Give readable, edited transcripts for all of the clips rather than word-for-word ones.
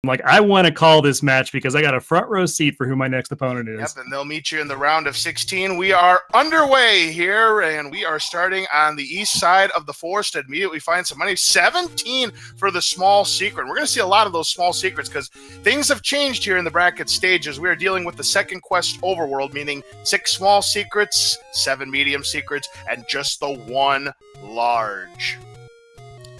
like, I want to call this match because I got a front row seat for who my next opponent is. Yep, and they'll meet you in the round of 16. We are underway here, and we are starting on the east side of the forest to immediately find some money. 17 for the small secret. We're going to see a lot of those small secrets because things have changed here in the bracket stages. We are dealing with the second quest overworld, meaning 6 small secrets, 7 medium secrets, and just the 1 large.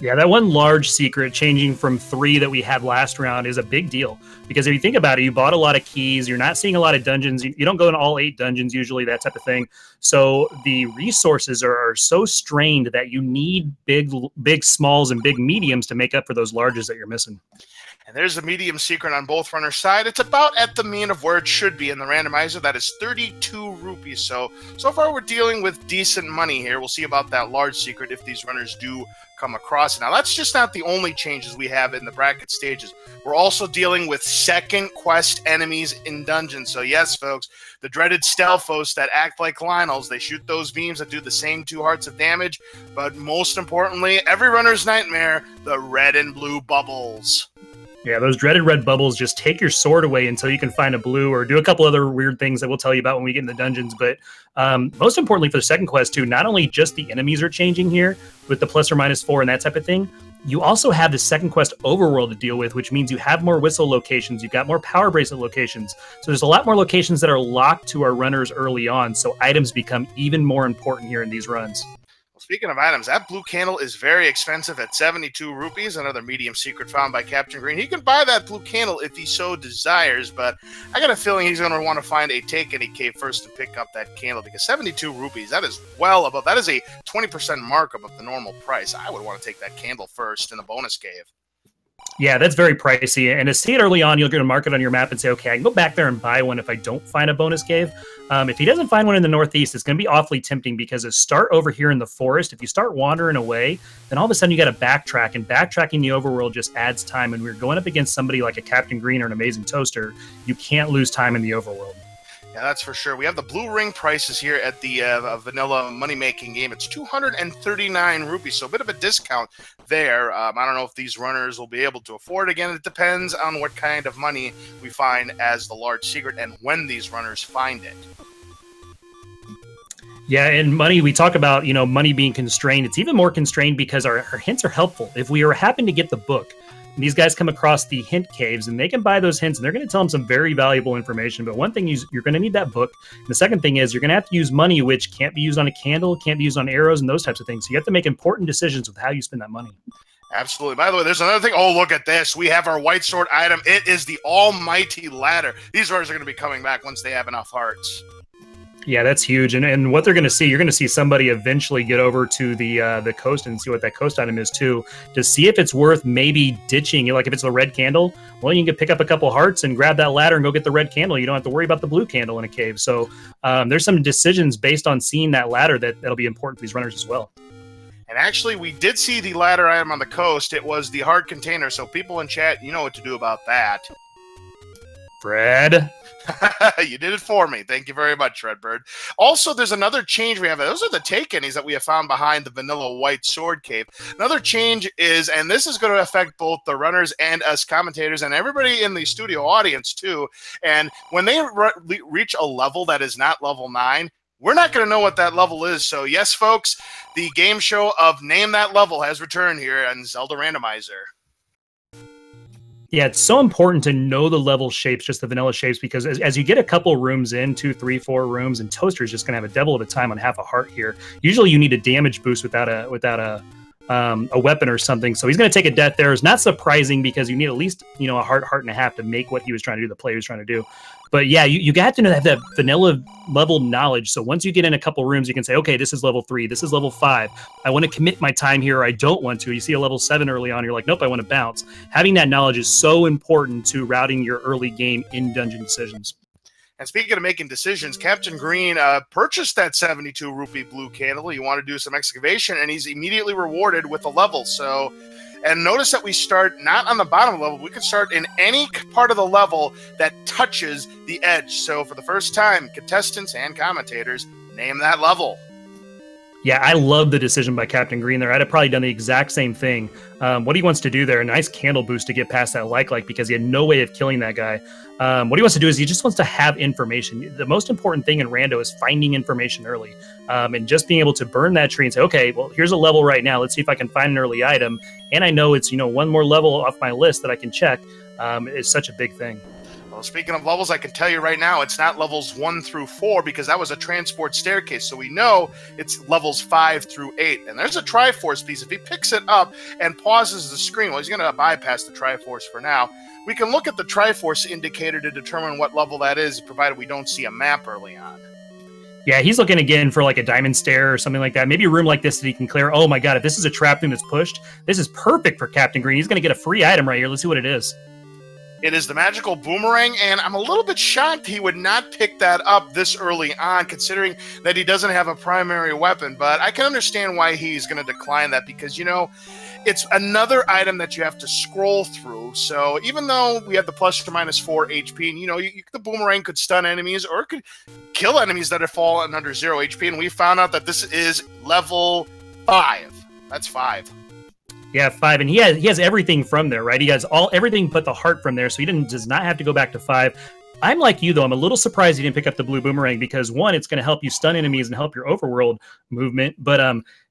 Yeah, that 1 large secret changing from 3 that we had last round is a big deal. Because if you think about it, you bought a lot of keys, you're not seeing a lot of dungeons, you don't go in all 8 dungeons usually, that type of thing. So the resources are so strained that you need big smalls and big mediums to make up for those larges that you're missing. And there's a medium secret on both runners' side. It's about at the mean of where it should be in the randomizer. That is 32 rupees. So far we're dealing with decent money here. We'll see about that large secret if these runners do come across it. Now, that's just not the only changes we have in the bracket stages. We're also dealing with second quest enemies in dungeons. So yes, folks, the dreaded Stelphos that act like Lionels. They shoot those beams that do the same 2 hearts of damage. But most importantly, every runner's nightmare, the red and blue bubbles. Yeah, those dreaded red bubbles just take your sword away until you can find a blue or do a couple other weird things that we'll tell you about when we get in the dungeons. But most importantly for the second quest, too, not only just the enemies are changing here with the +or -4 and that type of thing, you also have the second quest overworld to deal with, which means you have more whistle locations, you've got more power bracelet locations. So there's a lot more locations that are locked to our runners early on, so items become even more important here in these runs. Speaking of items, that blue candle is very expensive at 72 rupees, another medium secret found by Captain Green. He can buy that blue candle if he so desires, but I got a feeling he's going to want to find a Take Any cave first to pick up that candle, because 72 rupees, that is well above, that is a 20% markup of the normal price. I would want to take that candle first in the bonus cave. Yeah, that's very pricey. And to see it early on, you'll get a mark it on your map and say, okay, I can go back there and buy one if I don't find a bonus cave. If he doesn't find one in the northeast, it's going to be awfully tempting because to start over here in the forest, if you start wandering away, then all of a sudden you got to backtrack, and backtracking the overworld just adds time. And we're going up against somebody like a Captain Green or an AmazingToaster. You can't lose time in the overworld. Yeah, that's for sure. We have the blue ring prices here at the vanilla money-making game. It's 239 rupees, so a bit of a discount there. I don't know if these runners will be able to afford it. Again, it depends on what kind of money we find as the large secret and when these runners find it. Yeah, and money, we talk about, money being constrained. It's even more constrained because our hints are helpful. If we happen to get the book, and these guys come across the hint caves, and they can buy those hints, and they're going to tell them some very valuable information. But one thing is you're going to need that book. And the second thing is you're going to have to use money, which can't be used on a candle, can't be used on arrows, and those types of things. So you have to make important decisions with how you spend that money. Absolutely. By the way, there's another thing. Oh, look at this. We have our white sword item. It is the almighty ladder. These runners are going to be coming back once they have enough hearts. Yeah, that's huge. And what they're going to see, you're going to see somebody eventually get over to the coast and see what that coast item is too, to see if it's worth maybe ditching. Like if it's the red candle, well, you can pick up a couple hearts and grab that ladder and go get the red candle. You don't have to worry about the blue candle in a cave. So there's some decisions based on seeing that ladder that'll be important for these runners as well. And actually, we did see the ladder item on the coast. It was the heart container. So people in chat, you know what to do about that. Fred. You did it for me. Thank you very much, Redbird. Also, there's another change we have. Those are the take any's that we have found behind the vanilla white sword cave. Another change is, and this is going to affect both the runners and us commentators and everybody in the studio audience too. And when they reach a level that is not level 9, we're not going to know what that level is. So yes, folks, the game show of Name That Level has returned here on Zelda Randomizer. Yeah, it's so important to know the level shapes, just the vanilla shapes, because as you get a couple rooms in, 2, 3, 4 rooms, and Toaster is just going to have a devil of a time on half a heart here. Usually you need a damage boost without a weapon or something. So he's going to take a death there. It's not surprising because you need at least, a heart and a half to make what he was trying to do, the player was trying to do. But yeah, you have to have that vanilla level knowledge. So once you get in a couple rooms, you can say, okay, this is level 3, this is level 5. I want to commit my time here, or I don't want to. You see a level 7 early on, you're like, nope, I want to bounce. Having that knowledge is so important to routing your early game in dungeon decisions. And speaking of making decisions, Captain Green purchased that 72 rupee blue candle. He wanted to do some excavation, and he's immediately rewarded with a level. So, and notice that we start not on the bottom level. We can start in any part of the level that touches the edge. So for the first time, contestants and commentators, name that level. Yeah, I love the decision by Captain Green there. I'd have probably done the exact same thing. What he wants to do there, a nice candle boost to get past that like because he had no way of killing that guy. What he wants to do is he just wants to have information. The most important thing in Rando is finding information early, and just being able to burn that tree and say, okay, well, here's a level right now. Let's see if I can find an early item. And I know it's, one more level off my list that I can check. Is such a big thing. Well, speaking of levels, I can tell you right now, it's not levels 1 through 4 because that was a transport staircase. So we know it's levels 5 through 8. And there's a Triforce piece. If he picks it up and pauses the screen, well, he's going to bypass the Triforce for now. We can look at the Triforce indicator to determine what level that is, provided we don't see a map early on. Yeah, he's looking again for like a diamond stair or something like that. Maybe a room like this that he can clear. Oh my god, if this is a trap room that's pushed, this is perfect for Captain Green. He's going to get a free item right here. Let's see what it is. It is the magical boomerang, and I'm a little bit shocked he would not pick that up this early on, considering that he doesn't have a primary weapon. But I can understand why he's going to decline that because, it's another item that you have to scroll through. So even though we have the plus or minus 4 HP, and, the boomerang could stun enemies or it could kill enemies that have fallen under 0 HP, and we found out that this is level 5. That's 5. Yeah, 5, and he has everything from there, right? He has everything but the heart from there, so he does not have to go back to 5. I'm like you, though. I'm a little surprised he didn't pick up the blue boomerang because, 1, it's going to help you stun enemies and help your overworld movement, but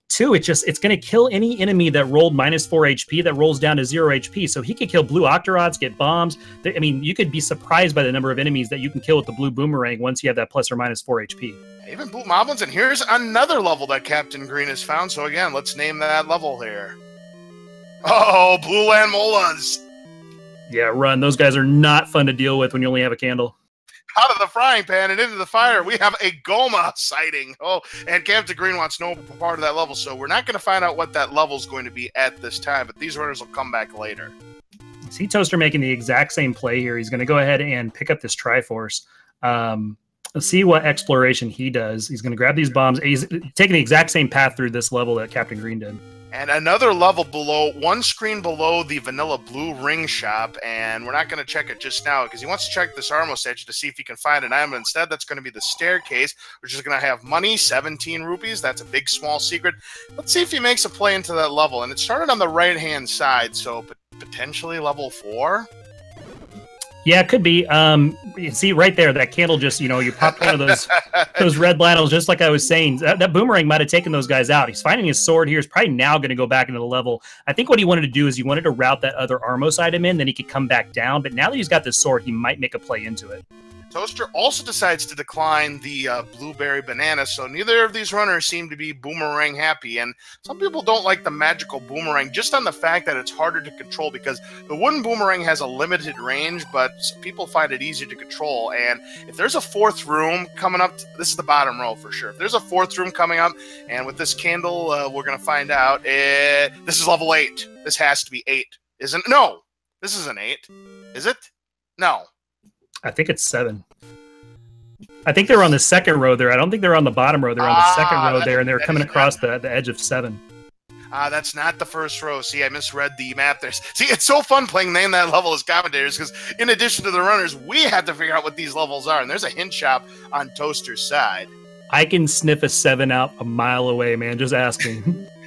2, it's going to kill any enemy that rolled minus 4 HP that rolls down to 0 HP, so he could kill blue Octorods, get bombs. I mean, you could be surprised by the number of enemies that you can kill with the blue boomerang once you have that plus or minus 4 HP. Even blue moblins, and here's another level that Captain Green has found, so again, let's name that level here. Oh, blue land molas. Yeah, run. Those guys are not fun to deal with when you only have a candle. Out of the frying pan and into the fire, we have a Goma sighting. Oh, and Captain Green wants no part of that level, so we're not going to find out what that level is going to be at this time, but these runners will come back later. See Toaster making the exact same play here. He's going to go ahead and pick up this Triforce. Let's see what exploration he does. He's going to grab these bombs. He's taking the exact same path through this level that Captain Green did. And another level below, one screen below the vanilla blue ring shop, and we're not going to check it just now because he wants to check this armor statue to see if he can find an item. Instead, that's going to be the staircase, which is going to have money, 17 rupees. That's a big, small secret. Let's see if he makes a play into that level. And it started on the right-hand side, so potentially level 4? Yeah, it could be. You see right there, that candle just, you pop one of those red blandles, just like I was saying. That boomerang might have taken those guys out. He's finding his sword here. He's probably now going to go back into the level. I think what he wanted to do is he wanted to route that other Armos item in, then he could come back down. But now that he's got this sword, he might make a play into it. Toaster also decides to decline the blueberry banana, so neither of these runners seem to be boomerang happy. And some people don't like the magical boomerang just on the fact that it's harder to control because the wooden boomerang has a limited range, but people find it easier to control. And if there's a 4th room coming up, this is the bottom row for sure. If there's a 4th room coming up, and with this candle, we're going to find out. This is level 8. This has to be 8. Isn't it? No, this isn't 8. Is it? No. I think it's 7. I think they were on the 2nd row there. I don't think they were on the bottom row. They're on the 2nd row there, and they were coming across the edge of 7. That's not the 1st row. See, I misread the map there. See, it's so fun playing Name That Level as commentators because in addition to the runners, we had to figure out what these levels are, and there's a hint shop on Toaster's side. I can sniff a 7 out a mile away, man. Just ask me.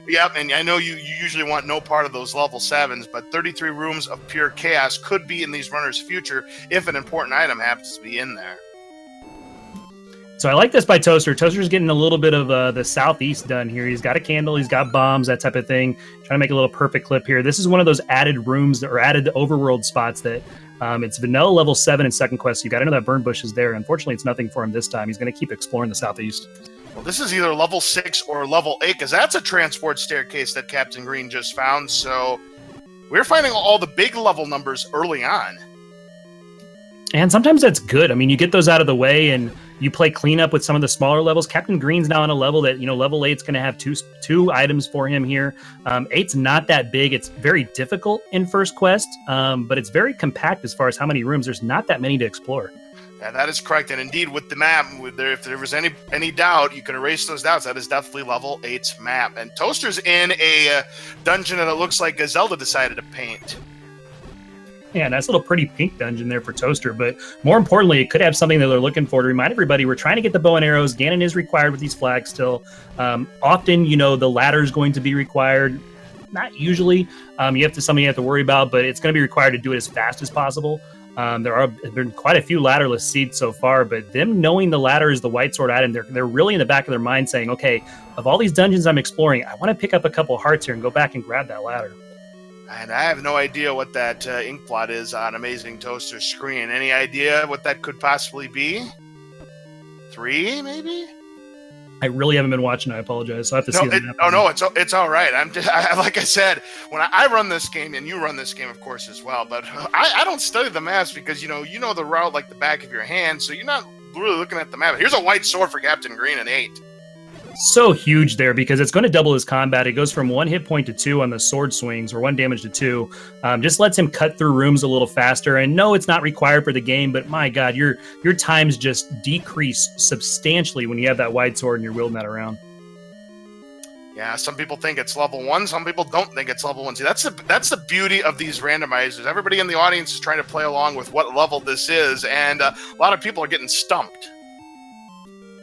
Yep, and I know you usually want no part of those level 7s, but 33 rooms of pure chaos could be in these runners' future if an important item happens to be in there. So I like this by Toaster. Toaster's getting a little bit of the southeast done here. He's got a candle, he's got bombs, that type of thing. Trying to make a little perfect clip here. This is one of those added rooms that are added overworld spots that it's vanilla level 7 in 2nd quest. You got to know that burn bush is there. Unfortunately, it's nothing for him this time. He's going to keep exploring the southeast. Well, this is either level 6 or level 8, because that's a transport staircase that Captain Green just found, so we're finding all the big level numbers early on. And sometimes that's good. I mean, you get those out of the way, and you play cleanup with some of the smaller levels. Captain Green's now on a level that, level 8's going to have two items for him here. 8's not that big. It's very difficult in first quest, but it's very compact as far as how many rooms. There's not that many to explore. Yeah, that is correct. And indeed, with the map, if there was any doubt, you can erase those doubts. That is definitely level 8's map. And Toaster's in a dungeon that it looks like Zelda decided to paint. Yeah, nice little pretty pink dungeon there for Toaster, but more importantly, it could have something that they're looking for. To remind everybody, we're trying to get the bow and arrows. Ganon is required with these flags still. Often, you know, the ladder is going to be required. Not usually. You have to something you have to worry about, but it's going to be required to do it as fast as possible. There have been quite a few ladderless seeds so far, but them knowing the ladder is the white sword item, they're really in the back of their mind saying, okay, of all these dungeons I'm exploring, I want to pick up a couple hearts here and go back and grab that ladder. And I have no idea what that ink blot is on AmazingToaster's screen. Any idea what that could possibly be? 3, maybe? I really haven't been watching. I apologize. So I have to see that. Oh no, it's all right. Like I said, when I run this game, and you run this game, of course, as well. But I don't study the maps because you know the route like the back of your hand, so you're not really looking at the map. Here's a white sword for Captain Green and 8. So huge there because it's going to double his combat. It goes from 1 hit point to 2 on the sword swings, or 1 damage to 2. Just lets him cut through rooms a little faster. And no, it's not required for the game, but my God, your times just decrease substantially when you have that wide sword and you're wielding that around. Yeah, some people think it's level 1. Some people don't think it's level 1. See, that's the beauty of these randomizers. Everybody in the audience is trying to play along with what level this is, and a lot of people are getting stumped.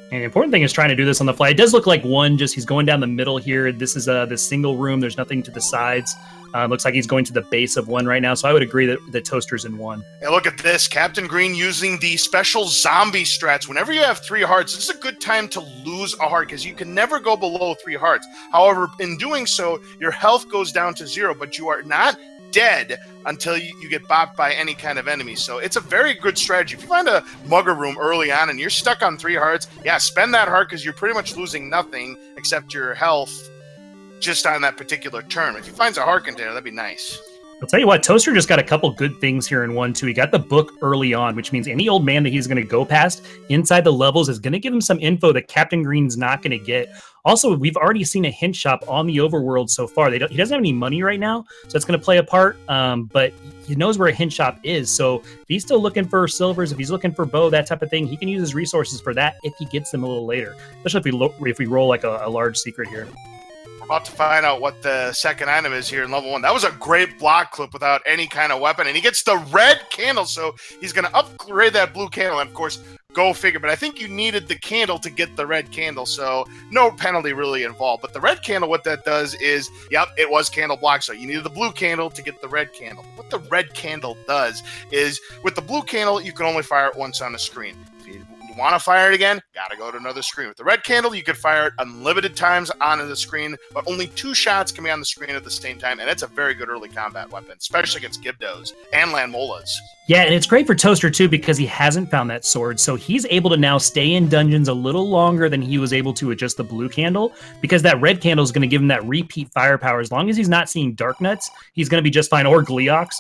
And the important thing is trying to do this on the fly. It does look like 1, just he's going down the middle here. This is this single room. There's nothing to the sides. Looks like he's going to the base of 1 right now. So I would agree that the Toaster's in 1. Hey, look at this. Captain Green using the special zombie strats. Whenever you have 3 hearts, this is a good time to lose a heart because you can never go below 3 hearts. However, in doing so, your health goes down to 0, but you are not dead until you get bopped by any kind of enemy. So it's a very good strategy. If you find a mugger room early on and you're stuck on 3 hearts, yeah, spend that heart because you're pretty much losing nothing except your health just on that particular turn. If you find a heart container, that'd be nice. I'll tell you what, Toaster just got a couple good things here in 1, too. He got the book early on, which means any old man that he's going to go past inside the levels is going to give him some info that Captain Green's not going to get. Also, we've already seen a hint shop on the overworld so far. He doesn't have any money right now, so it's going to play a part, but he knows where a hint shop is. So if he's still looking for silvers, if he's looking for bow, that type of thing, he can use his resources for that if he gets them a little later, especially if we roll like a large secret here. About to find out what the second item is here in level 1. That was a great block clip without any kind of weapon, and he gets the red candle, so he's going to upgrade that blue candle, and of course, go figure. But I think you needed the candle to get the red candle, so no penalty really involved. But the red candle, what that does is, yep, it was candle block, so you needed the blue candle to get the red candle. What the red candle does is, with the blue candle, you can only fire it once on the screen. If you want to fire it again, gotta go to another screen. With the red candle, you could fire it unlimited times onto the screen, but only 2 shots can be on the screen at the same time, and it's a very good early combat weapon, especially against Gibdos and Landmolas. Yeah, and it's great for Toaster, too, because he hasn't found that sword, so he's able to now stay in dungeons a little longer than he was able to with just the blue candle, because that red candle is going to give him that repeat firepower. As long as he's not seeing Dark Nuts, he's going to be just fine, or Gleox.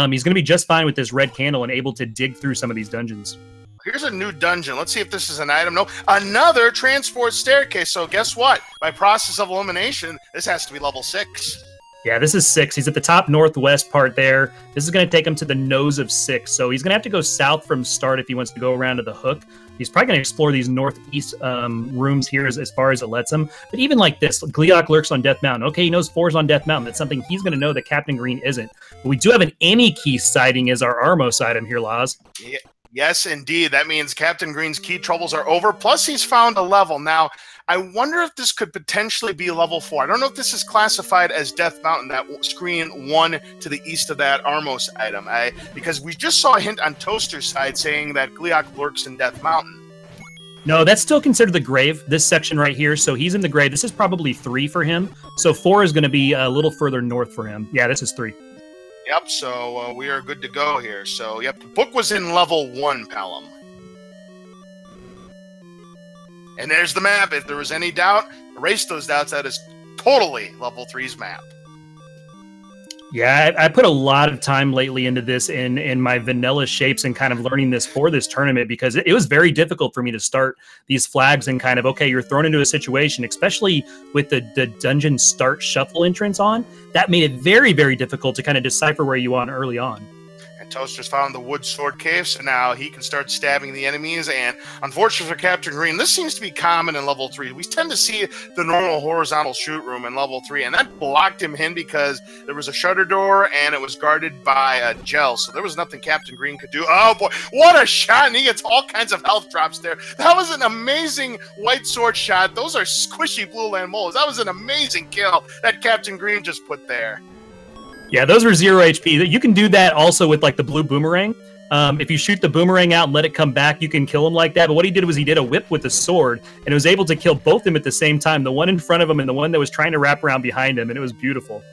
He's going to be just fine with this red candle and able to dig through some of these dungeons. Here's a new dungeon. Let's see if this is an item. No, another transport staircase. So guess what? By process of elimination, this has to be level 6. Yeah, this is 6. He's at the top northwest part there. This is going to take him to the nose of 6. So he's going to have to go south from start if he wants to go around to the hook. He's probably going to explore these northeast rooms here as far as it lets him. But even like this, Gleox lurks on Death Mountain. Okay, he knows 4's on Death Mountain. That's something he's going to know that Captain Green isn't. But we do have an Any Key sighting as our Armos item here, Laz. Yeah. Yes, indeed. That means Captain Green's key troubles are over. Plus, he's found a level. Now, I wonder if this could potentially be level 4. I don't know if this is classified as Death Mountain, that screen 1 to the east of that Armos item. Because we just saw a hint on Toaster's side saying that Gleox lurks in Death Mountain. No, that's still considered the grave, this section right here. So he's in the grave. This is probably 3 for him. So 4 is going to be a little further north for him. Yeah, this is 3. Yep, so we are good to go here. So, yep, the book was in level 1, Pelham. And there's the map. If there was any doubt, erase those doubts. That is totally level 3's map. Yeah, I put a lot of time lately into this in my vanilla shapes and kind of learning this for this tournament because it was very difficult for me to start these flags and kind of, okay, you're thrown into a situation, especially with the dungeon start shuffle entrance on. That made it very, very difficult to kind of decipher where you are early on. Toaster's found the wood sword cave, so now he can start stabbing the enemies. And unfortunately for Captain Green, this seems to be common in level 3. We tend to see the normal horizontal shoot room in level 3, and that blocked him in because there was a shutter door and it was guarded by a gel, so there was nothing Captain Green could do. Oh boy, what a shot! And he gets all kinds of health drops there. That was an amazing white sword shot. Those are squishy blue land moles. That was an amazing kill that Captain Green just put there. Yeah, those were 0 HP. You can do that also with like the blue boomerang. If you shoot the boomerang out and let it come back, you can kill him like that. But what he did was he did a whip with the sword, and it was able to kill both of them at the same time, the one in front of him and the one that was trying to wrap around behind him, and it was beautiful.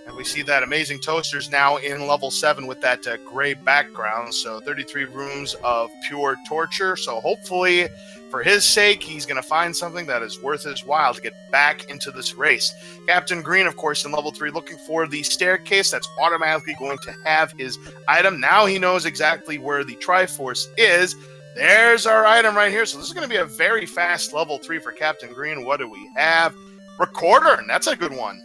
And we see that Amazing Toaster's now in level 7 with that gray background, so 33 rooms of pure torture. So hopefully, for his sake, he's going to find something that is worth his while to get back into this race. Captain Green, of course, in level 3, looking for the staircase that's automatically going to have his item. Now he knows exactly where the Triforce is. There's our item right here. So this is going to be a very fast level 3 for Captain Green. What do we have? Recorder, and that's a good one.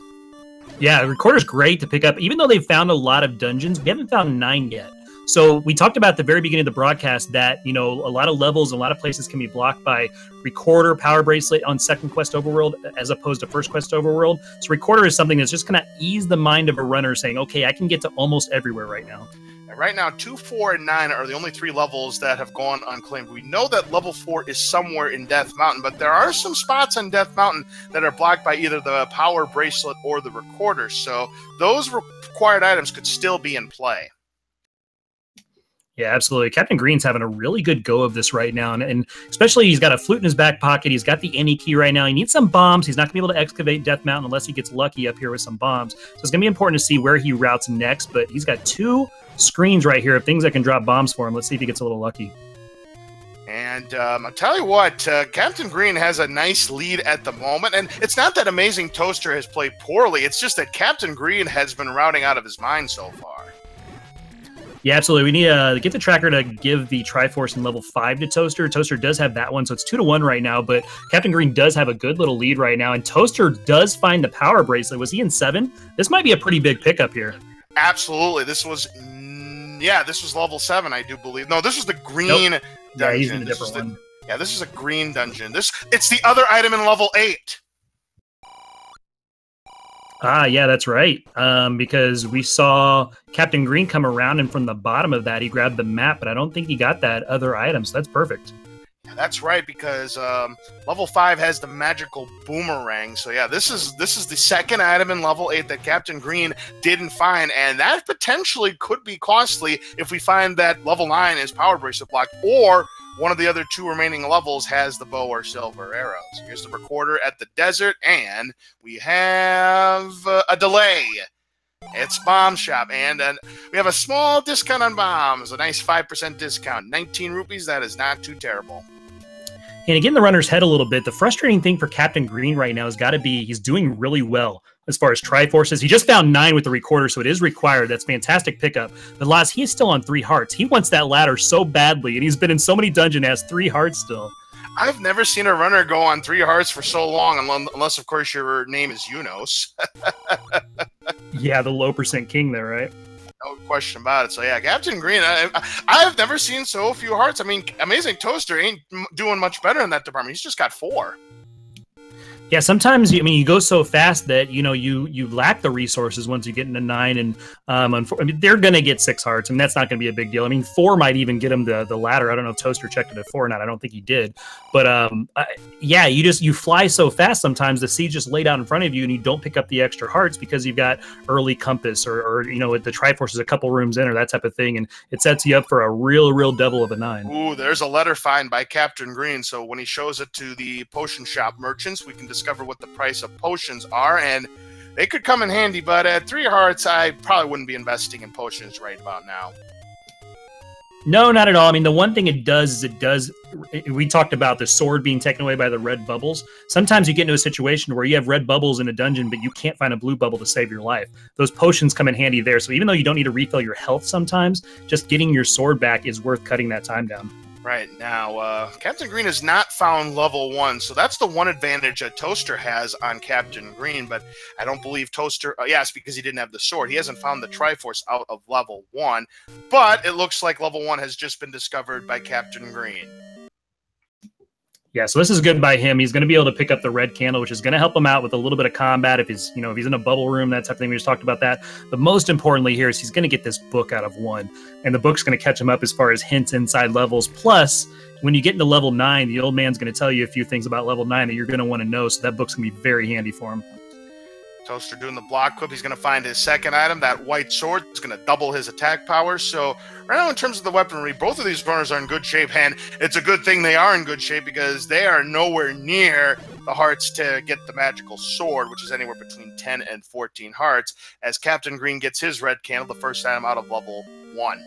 Yeah, the Recorder's great to pick up. Even though they've found a lot of dungeons, we haven't found 9 yet. So we talked about at the very beginning of the broadcast that, you know, a lot of levels, a lot of places can be blocked by Recorder, Power Bracelet on second quest overworld as opposed to first quest overworld. So Recorder is something that's just going to ease the mind of a runner saying, okay, I can get to almost everywhere right now. And right now, 2, 4, and 9 are the only 3 levels that have gone unclaimed. We know that level 4 is somewhere in Death Mountain, but there are some spots on Death Mountain that are blocked by either the Power Bracelet or the Recorder. So those required items could still be in play. Yeah, absolutely. Captain Green's having a really good go of this right now, and especially he's got a flute in his back pocket. He's got the any key right now. He needs some bombs. He's not going to be able to excavate Death Mountain unless he gets lucky up here with some bombs. So it's going to be important to see where he routes next, but he's got 2 screens right here of things that can drop bombs for him. Let's see if he gets a little lucky. And I'll tell you what, Captain Green has a nice lead at the moment, and it's not that Amazing Toaster has played poorly. It's just that Captain Green has been routing out of his mind so far. Yeah, absolutely. We need to get the tracker to give the Triforce in level 5 to Toaster. Toaster does have that one, so it's 2-1 right now, but Captain Green does have a good little lead right now, and Toaster does find the Power Bracelet. Was he in 7? This might be a pretty big pickup here. Absolutely. This was, yeah, this was level 7, I do believe. No, this was the green dungeon. Yeah, he's in a different one. Yeah, this is a green dungeon. It's the other item in level 8. Ah, yeah, that's right. Because we saw Captain Green come around, and from the bottom of that, he grabbed the map, but I don't think he got that other item, so that's perfect. Yeah, that's right, because level 5 has the magical boomerang. So yeah, this is the second item in level 8 that Captain Green didn't find, and that potentially could be costly if we find that level 9 is Power Bracelet blocked, or one of the other 2 remaining levels has the bow or silver arrows. Here's the Recorder at the desert, and we have a delay. It's Bomb Shop, and we have a small discount on bombs, a nice 5% discount. 19 rupees, that is not too terrible. And again, the runner's head a little bit. The frustrating thing for Captain Green right now has got to be he's doing really well as far as Triforces. He just found 9 with the Recorder, so it is required. That's fantastic pickup. But Laz, he is still on 3 hearts. He wants that ladder so badly, and he's been in so many dungeons, has 3 hearts still. I've never seen a runner go on 3 hearts for so long, unless, of course, your name is Unos. Yeah, the low percent king there, right? No question about it. So yeah, Captain Green, I've never seen so few hearts. I mean, Amazing Toaster ain't doing much better in that department. He's just got 4. Yeah, sometimes you go so fast that you lack the resources once you get into 9, and I mean, they're gonna get 6 hearts, and that's not gonna be a big deal. I mean, 4 might even get them the ladder. I don't know if Toaster checked it at 4 or not. I don't think he did, but yeah, you fly so fast sometimes. The seed's just laid out in front of you, and you don't pick up the extra hearts because you've got early compass or the Triforce is a couple rooms in or that type of thing, and it sets you up for a real devil of a 9. Ooh, there's a letter find by Captain Green. So when he shows it to the potion shop merchants, we can discover what the price of potions are, and they could come in handy, but at 3 hearts, I probably wouldn't be investing in potions right about now. No, not at all. I mean, the one thing it does is we talked about the sword being taken away by the red bubbles. Sometimes you get into a situation where you have red bubbles in a dungeon, but you can't find a blue bubble to save your life. Those potions come in handy there. So even though you don't need to refill your health sometimes, just getting your sword back is worth cutting that time down. Right, now, Captain Green has not found level 1, so that's the one advantage that Toaster has on Captain Green, but I don't believe Toaster... yes, because he didn't have the sword. He hasn't found the Triforce out of level 1, but it looks like level 1 has just been discovered by Captain Green. Yeah, so this is good by him. He's going to be able to pick up the red candle, which is going to help him out with a little bit of combat if he's, if he's in a bubble room, that type of thing. We just talked about that. But most importantly here is he's going to get this book out of 1, and the book's going to catch him up as far as hints inside levels. Plus, when you get into level 9, the old man's going to tell you a few things about level 9 that you're going to want to know, so that book's going to be very handy for him. Toaster doing the block whip. He's going to find his second item, that white sword. It's going to double his attack power. So right now, in terms of the weaponry, both of these runners are in good shape, and it's a good thing they are in good shape because they are nowhere near the hearts to get the magical sword, which is anywhere between 10 and 14 hearts, as Captain Green gets his red candle, the first item out of level 1.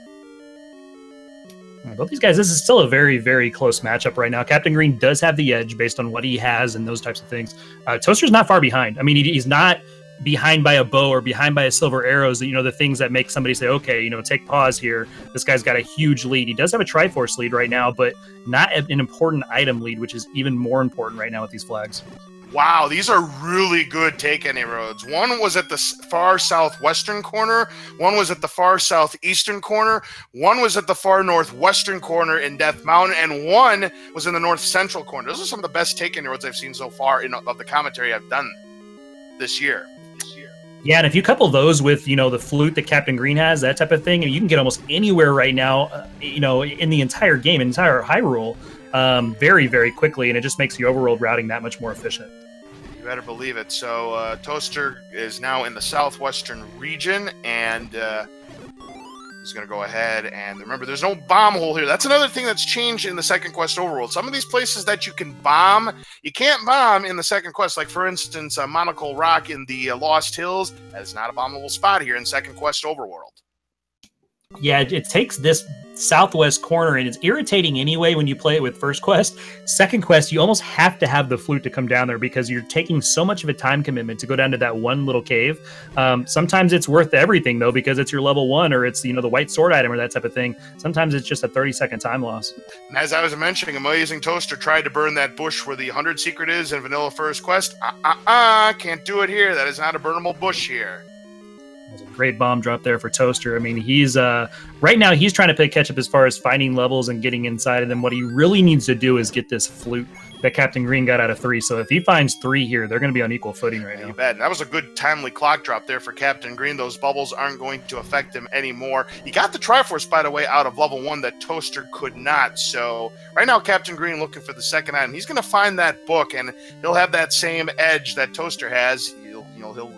Both these guys, this is still a very, very close matchup right now. Captain Green does have the edge based on what he has and those types of things. Toaster's not far behind. I mean, he's not behind by a bow or behind by a silver arrows, the things that make somebody say, okay, take pause here. This guy's got a huge lead. He does have a Triforce lead right now, but not an important item lead, which is even more important right now with these flags. Wow, these are really good take any roads. One was at the far southwestern corner, one was at the far southeastern corner, one was at the far northwestern corner in Death Mountain, and one was in the north central corner. Those are some of the best take any roads I've seen so far of the commentary I've done this year. Yeah, and if you couple those with, the flute that Captain Green has, that type of thing, and you can get almost anywhere right now, in the entire game, entire Hyrule, very, very quickly, and it just makes the overworld routing that much more efficient. You better believe it. So Toaster is now in the southwestern region, and he's going to go ahead and remember, there's no bomb hole here. That's another thing that's changed in the second quest overworld. Some of these places that you can bomb, you can't bomb in the second quest. Like, for instance, Monocle Rock in the Lost Hills. That is not a bombable spot here in second quest overworld. Yeah, it takes this southwest corner, and it's irritating anyway when you play it with first quest. Second quest, you almost have to have the flute to come down there because you're taking so much of a time commitment to go down to that one little cave. Sometimes it's worth everything, though, because it's your level 1 or it's, the white sword item or that type of thing. Sometimes it's just a 30-second time loss. And as I was mentioning, AmazingToaster tried to burn that bush where the 100 secret is in Vanilla First Quest. Can't do it here. That is not a burnable bush here. That's a great bomb drop there for Toaster. I mean, he's right now he's trying to play catch up as far as finding levels and getting inside. And then what he really needs to do is get this flute that Captain Green got out of 3. So if he finds 3 here, they're going to be on equal footing right now. You bet. That was a good timely clock drop there for Captain Green. Those bubbles aren't going to affect him anymore. He got the Triforce, by the way, out of level 1 that Toaster could not. So right now, Captain Green looking for the second item. He's going to find that book, and he'll have that same edge that Toaster has. He'll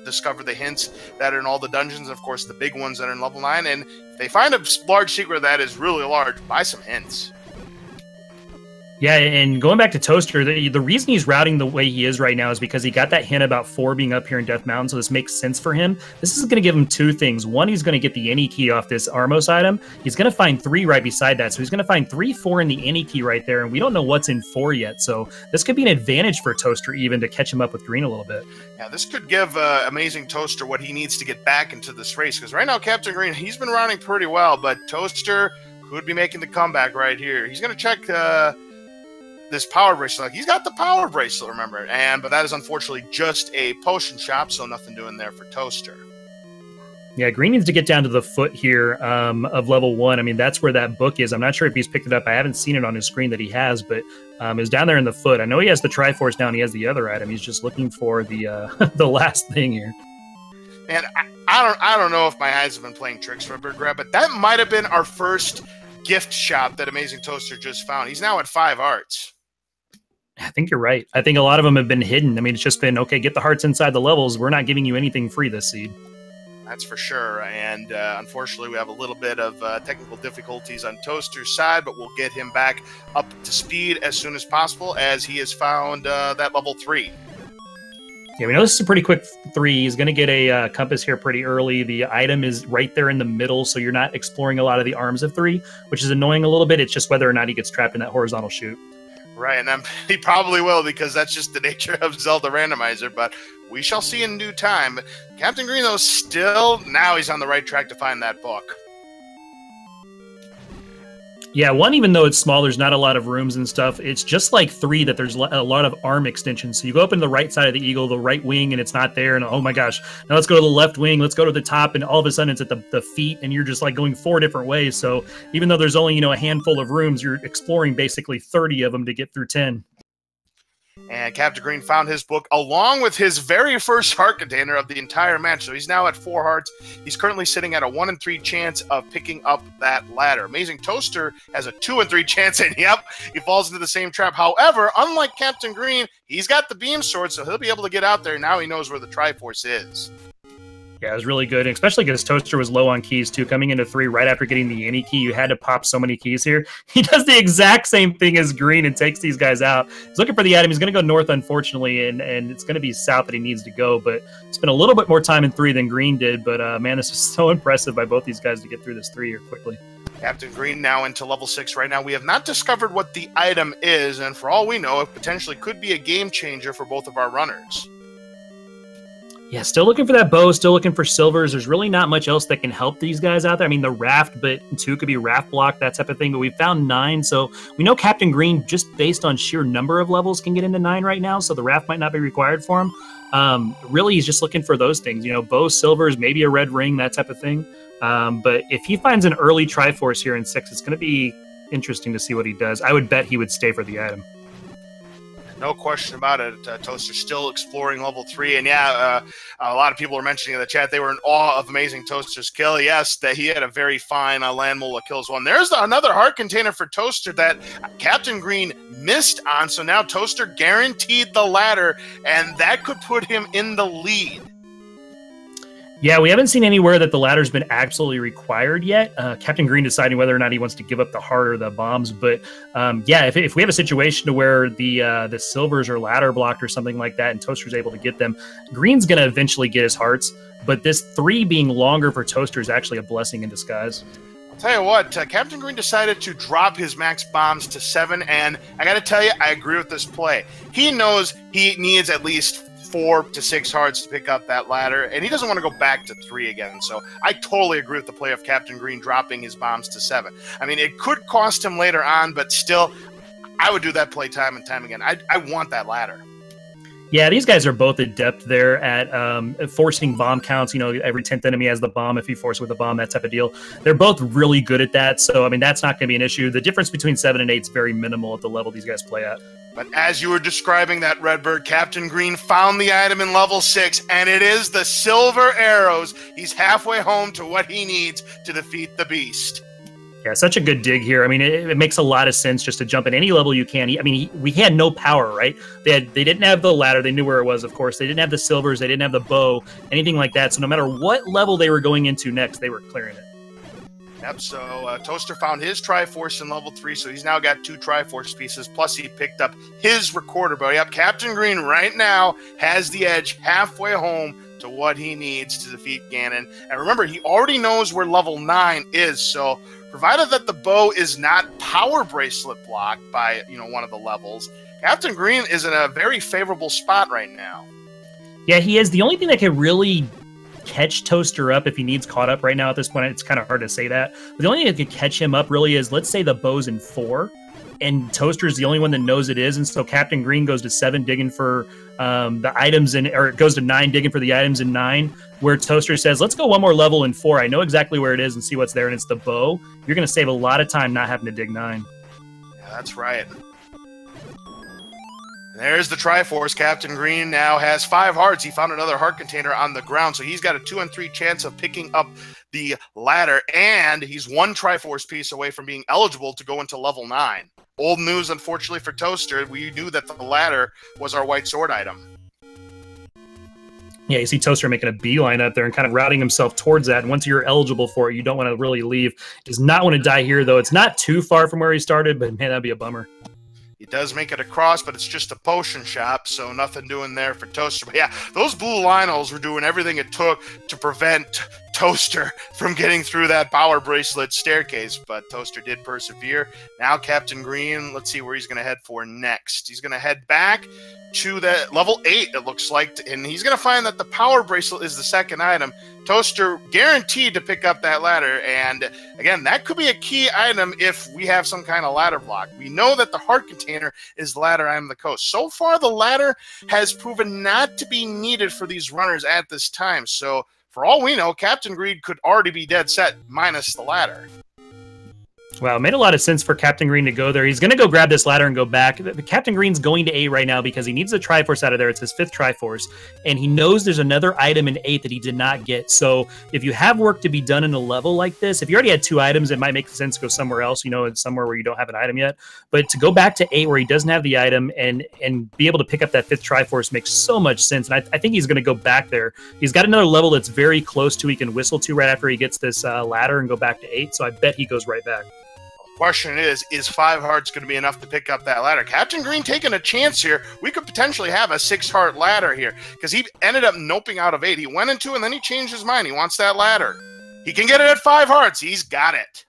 discover the hints that are in all the dungeons, and of course the big ones that are in level 9, and if they find a large secret that is really large, buy some hints. Yeah, and going back to Toaster, the reason he's routing the way he is right now is because he got that hint about 4 being up here in Death Mountain, so this makes sense for him. This is going to give him 2 things. One, he's going to get the any key off this Armos item. He's going to find 3 right beside that, so he's going to find 3, 4 in the any key right there, and we don't know what's in 4 yet, so this could be an advantage for Toaster even to catch him up with Green a little bit. Yeah, this could give AmazingToaster what he needs to get back into this race, because right now Captain Green, he's been routing pretty well, but Toaster could be making the comeback right here. He's going to check this power bracelet. He's got the power bracelet, remember, but that is unfortunately just a potion shop, so nothing doing there for Toaster. Yeah, Green needs to get down to the foot here of level 1. I mean, that's where that book is. I'm not sure if he's picked it up. I haven't seen it on his screen that he has, but it's down there in the foot. I know he has the Triforce down. He has the other item. He's just looking for the the last thing here. Man, I don't know if my eyes have been playing tricks for a bird grab, but that might have been our first gift shop that AmazingToaster just found. He's now at 5 arts. I think you're right. I think a lot of them have been hidden. I mean, it's just been, okay, get the hearts inside the levels. We're not giving you anything free this seed. That's for sure. And unfortunately, we have a little bit of technical difficulties on Toaster's side, but we'll get him back up to speed as soon as possible as he has found that level 3. Yeah, we know this is a pretty quick 3. He's going to get a compass here pretty early. The item is right there in the middle, so you're not exploring a lot of the arms of 3, which is annoying a little bit. It's just whether or not he gets trapped in that horizontal chute. Right, and he probably will, because that's just the nature of Zelda Randomizer, but we shall see in due time. Captain Green, though, still, now he's on the right track to find that book. Yeah, 1, even though it's small, there's not a lot of rooms and stuff. It's just like 3 that there's a lot of arm extensions. So you go up in the right side of the eagle, the right wing, and it's not there. And oh my gosh, now let's go to the left wing, let's go to the top, and all of a sudden it's at the feet, and you're just like going 4 different ways. So even though there's only, a handful of rooms, you're exploring basically 30 of them to get through 10. And Captain Green found his book along with his very first heart container of the entire match. So he's now at 4 hearts. He's currently sitting at a 1 in 3 chance of picking up that ladder. AmazingToaster has a 2 in 3 chance, and yep, he falls into the same trap. However, unlike Captain Green, he's got the beam sword, so he'll be able to get out there. Now he knows where the Triforce is. Yeah, it was really good, especially because Toaster was low on keys, too. Coming into 3 right after getting the Annie key, you had to pop so many keys here. He does the exact same thing as Green and takes these guys out. He's looking for the item. He's going to go north, unfortunately, and it's going to be south that he needs to go, but spent a little bit more time in 3 than Green did, but man, this was so impressive by both these guys to get through this 3 here quickly. Captain Green now into level 6 right now. We have not discovered what the item is, and for all we know, it potentially could be a game changer for both of our runners. Yeah, still looking for that bow, still looking for silvers. There's really not much else that can help these guys out there. I mean, the raft, but 2 could be raft block, that type of thing. But we found 9, so we know Captain Green, just based on sheer number of levels, can get into 9 right now, so the raft might not be required for him. Really, he's just looking for those things. Bow, silvers, maybe a red ring, that type of thing. But if he finds an early Triforce here in 6, it's going to be interesting to see what he does. I would bet he would stay for the item. No question about it. Toaster still exploring level 3. And yeah, a lot of people are mentioning in the chat they were in awe of AmazingToaster's kill. Yes, that he had a very fine land mola kill as well. And there's another heart container for Toaster that Captain Green missed on. So now Toaster guaranteed the ladder, and that could put him in the lead. Yeah, we haven't seen anywhere that the ladder's been absolutely required yet. Captain Green deciding whether or not he wants to give up the heart or the bombs. But yeah, if we have a situation to where the silvers are ladder blocked or something like that, and Toaster's able to get them, Green's going to eventually get his hearts. But this 3 being longer for Toaster is actually a blessing in disguise. I'll tell you what, Captain Green decided to drop his max bombs to 7, and I got to tell you, I agree with this play. He knows he needs at least 4 to 6 hearts to pick up that ladder, and he doesn't want to go back to 3 again. So I totally agree with the play of Captain Green dropping his bombs to 7. I mean, it could cost him later on, but still, I would do that play time and time again. I want that ladder. Yeah, these guys are both adept there at forcing bomb counts. Every 10th enemy has the bomb if you force with a bomb, that type of deal. They're both really good at that, so I mean, that's not going to be an issue. The difference between 7 and 8 is very minimal at the level these guys play at. But as you were describing that, Redbird, Captain Green found the item in level 6, and it is the silver arrows. He's halfway home to what he needs to defeat the beast. Yeah, such a good dig here. I mean, it makes a lot of sense just to jump at any level you can. We had no power, right? They didn't have the ladder. They knew where it was, of course. They didn't have the silvers. They didn't have the bow, anything like that. So no matter what level they were going into next, they were clearing it. Yep, so Toaster found his Triforce in level 3, so he's now got 2 Triforce pieces, plus he picked up his recorder bow. Yep, Captain Green right now has the edge halfway home to what he needs to defeat Ganon. And remember, he already knows where level 9 is, so provided that the bow is not power bracelet blocked by, one of the levels, Captain Green is in a very favorable spot right now. Yeah, he is. The only thing that can really catch Toaster up if he needs caught up right now at this point, it's kind of hard to say that, but the only thing that could catch him up really is, let's say the bow's in 4 and Toaster's the only one that knows it is, and so Captain Green goes to 7 digging for the items, or it goes to 9 digging for the items in 9, where Toaster says, let's go one more level in 4, I know exactly where it is and see what's there, and it's the bow. You're going to save a lot of time not having to dig 9. Yeah, that's right. There's the Triforce. Captain Green now has 5 hearts. He found another heart container on the ground, so he's got a 2 in 3 chance of picking up the ladder, and he's 1 Triforce piece away from being eligible to go into level 9. Old news, unfortunately, for Toaster. We knew that the ladder was our white sword item. Yeah, you see Toaster making a beeline up there and kind of routing himself towards that. And once you're eligible for it, you don't want to really leave. Does not want to die here, though. It's not too far from where he started, but man, that'd be a bummer. He does make it across, but it's just a potion shop, so nothing doing there for Toaster. But yeah, those blue Lionels were doing everything it took to prevent Toaster from getting through that power bracelet staircase, but Toaster did persevere. Now Captain Green, let's see where he's going to head for next. He's going to head back to the level 8, it looks like, and he's going to find that the power bracelet is the second item. Toaster guaranteed to pick up that ladder, and again, that could be a key item if we have some kind of ladder block. We know that the heart container is the ladder item of the coast. So far, the ladder has proven not to be needed for these runners at this time, so for all we know, Captain Green could already be dead set minus the ladder. Wow, it made a lot of sense for Captain Green to go there. He's going to go grab this ladder and go back. Captain Green's going to 8 right now because he needs the Triforce out of there. It's his 5th Triforce, and he knows there's another item in 8 that he did not get. So if you have work to be done in a level like this, if you already had 2 items, it might make sense to go somewhere else, you know, somewhere where you don't have an item yet. But to go back to 8 where he doesn't have the item and be able to pick up that 5th Triforce makes so much sense, and I think he's going to go back there. He's got another level that's very close to he can whistle to right after he gets this ladder and go back to 8, so I bet he goes right back. Question is 5 hearts going to be enough to pick up that ladder? Captain Green taking a chance here. We could potentially have a 6-heart ladder here because he ended up noping out of 8. He went into and then he changed his mind. He wants that ladder. He can get it at 5 hearts. He's got it.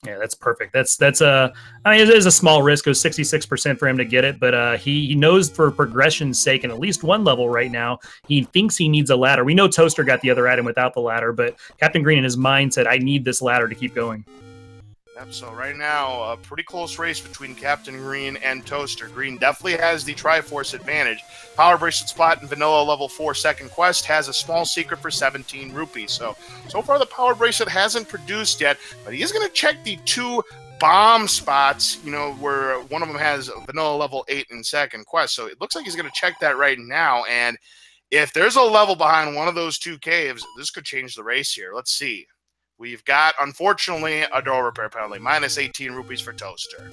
Yeah, that's perfect. That's I mean, it is a small risk. It was 66% for him to get it, but he knows for progression's sake, and at least one level right now, he thinks he needs a ladder. We know Toaster got the other item without the ladder, but Captain Green in his mind said, I need this ladder to keep going. Yep, so right now, a pretty close race between Captain Green and Toaster. Green definitely has the Triforce advantage. Power Bracelet spot in Vanilla level 4 second quest has a small secret for 17 rupees. So far the Power Bracelet hasn't produced yet, but he is going to check the 2 bomb spots, you know, where one of them has Vanilla level 8 in second quest. So it looks like he's going to check that right now, and if there's a level behind one of those 2 caves, this could change the race here. Let's see. We've got, unfortunately, a door repair penalty. Minus 18 rupees for Toaster.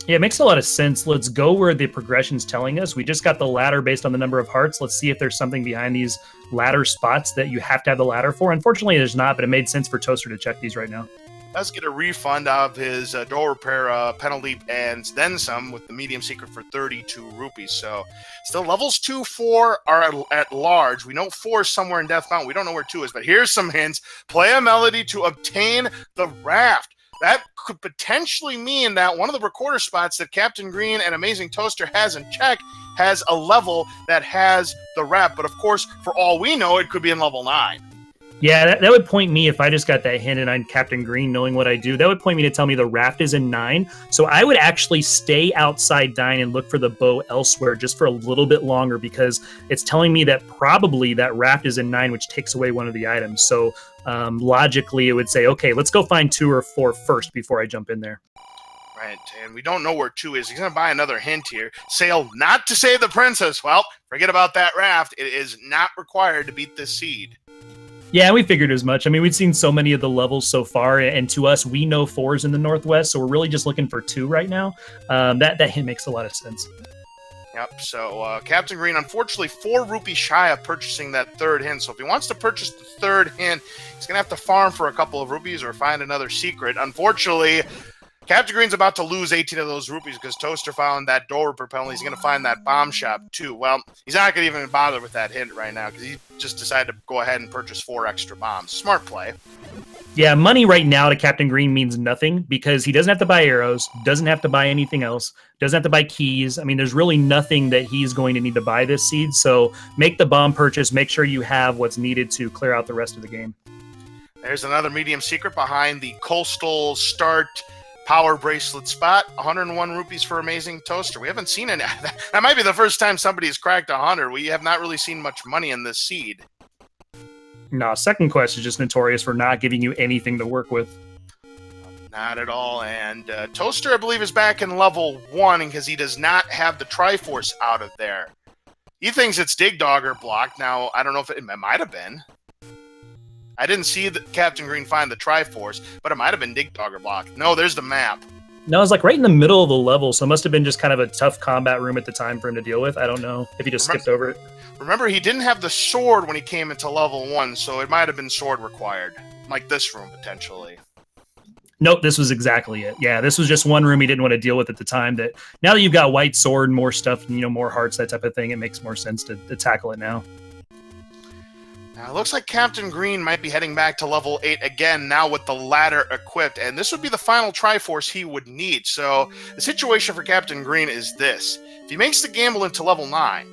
Yeah, it makes a lot of sense. Let's go where the progression's telling us. We just got the ladder based on the number of hearts. Let's see if there's something behind these ladder spots that you have to have the ladder for. Unfortunately, there's not, but it made sense for Toaster to check these right now. Does get a refund of his door repair penalty and then some with the medium secret for 32 rupees. So still levels 2, 4 are at large. We know 4 is somewhere in Death Mountain. We don't know where 2 is, but here's some hints. Play a melody to obtain the raft. That could potentially mean that one of the recorder spots that Captain Green and Amazing Toaster hasn't checked has a level that has the raft. But of course, for all we know, it could be in level 9. Yeah, that would point me, if I just got that hint and I'm Captain Green knowing what I do, that would point me to tell me the raft is in 9. So I would actually stay outside 9 and look for the bow elsewhere just for a little bit longer, because it's telling me that probably that raft is in 9, which takes away one of the items. So logically, it would say, okay, let's go find 2 or 4 first before I jump in there. Right, and we don't know where 2 is. He's going to buy another hint here. Sail not to save the princess. Well, forget about that raft. It is not required to beat this seed. Yeah, we figured as much. I mean, we've seen so many of the levels so far, and to us, we know 4's in the Northwest, so we're really just looking for 2 right now. That hint makes a lot of sense. Yep, so Captain Green, unfortunately, 4 rupees shy of purchasing that 3rd hint. So if he wants to purchase the 3rd hint, he's going to have to farm for a couple of rupees or find another secret. Unfortunately, Captain Green's about to lose 18 of those rupees because Toaster found that door repair penalty. He's going to find that bomb shop, too. Well, he's not going to even bother with that hint right now because he just decided to go ahead and purchase 4 extra bombs. Smart play. Yeah, money right now to Captain Green means nothing because he doesn't have to buy arrows, doesn't have to buy anything else, doesn't have to buy keys. I mean, there's really nothing that he's going to need to buy this seed. So make the bomb purchase. Make sure you have what's needed to clear out the rest of the game. There's another medium secret behind the coastal start power bracelet spot. 101 rupees for Amazing Toaster. We haven't seen any. That might be the first time somebody's cracked 100. We have not really seen much money in this seed. No, second quest is just notorious for not giving you anything to work with. Not at all. And Toaster, I believe, is back in level 1 because he does not have the Triforce out of there. He thinks it's Dig Dogger blocked. Now, I don't know if it might have been. I didn't see Captain Green find the Triforce, but it might have been Dig Dogger blocked. No, there's the map. No, it was like right in the middle of the level, so it must have been just kind of a tough combat room at the time for him to deal with. I don't know if he just skipped over it. Remember, he didn't have the sword when he came into level 1, so it might have been sword required. Like this room, potentially. Nope, this was exactly it. Yeah, this was just one room he didn't want to deal with at the time. That now that you've got white sword, more stuff, more hearts, that type of thing, it makes more sense to tackle it now. Now, it looks like Captain Green might be heading back to level 8 again, now with the ladder equipped, and this would be the final Triforce he would need. So the situation for Captain Green is this. If he makes the gamble into level 9,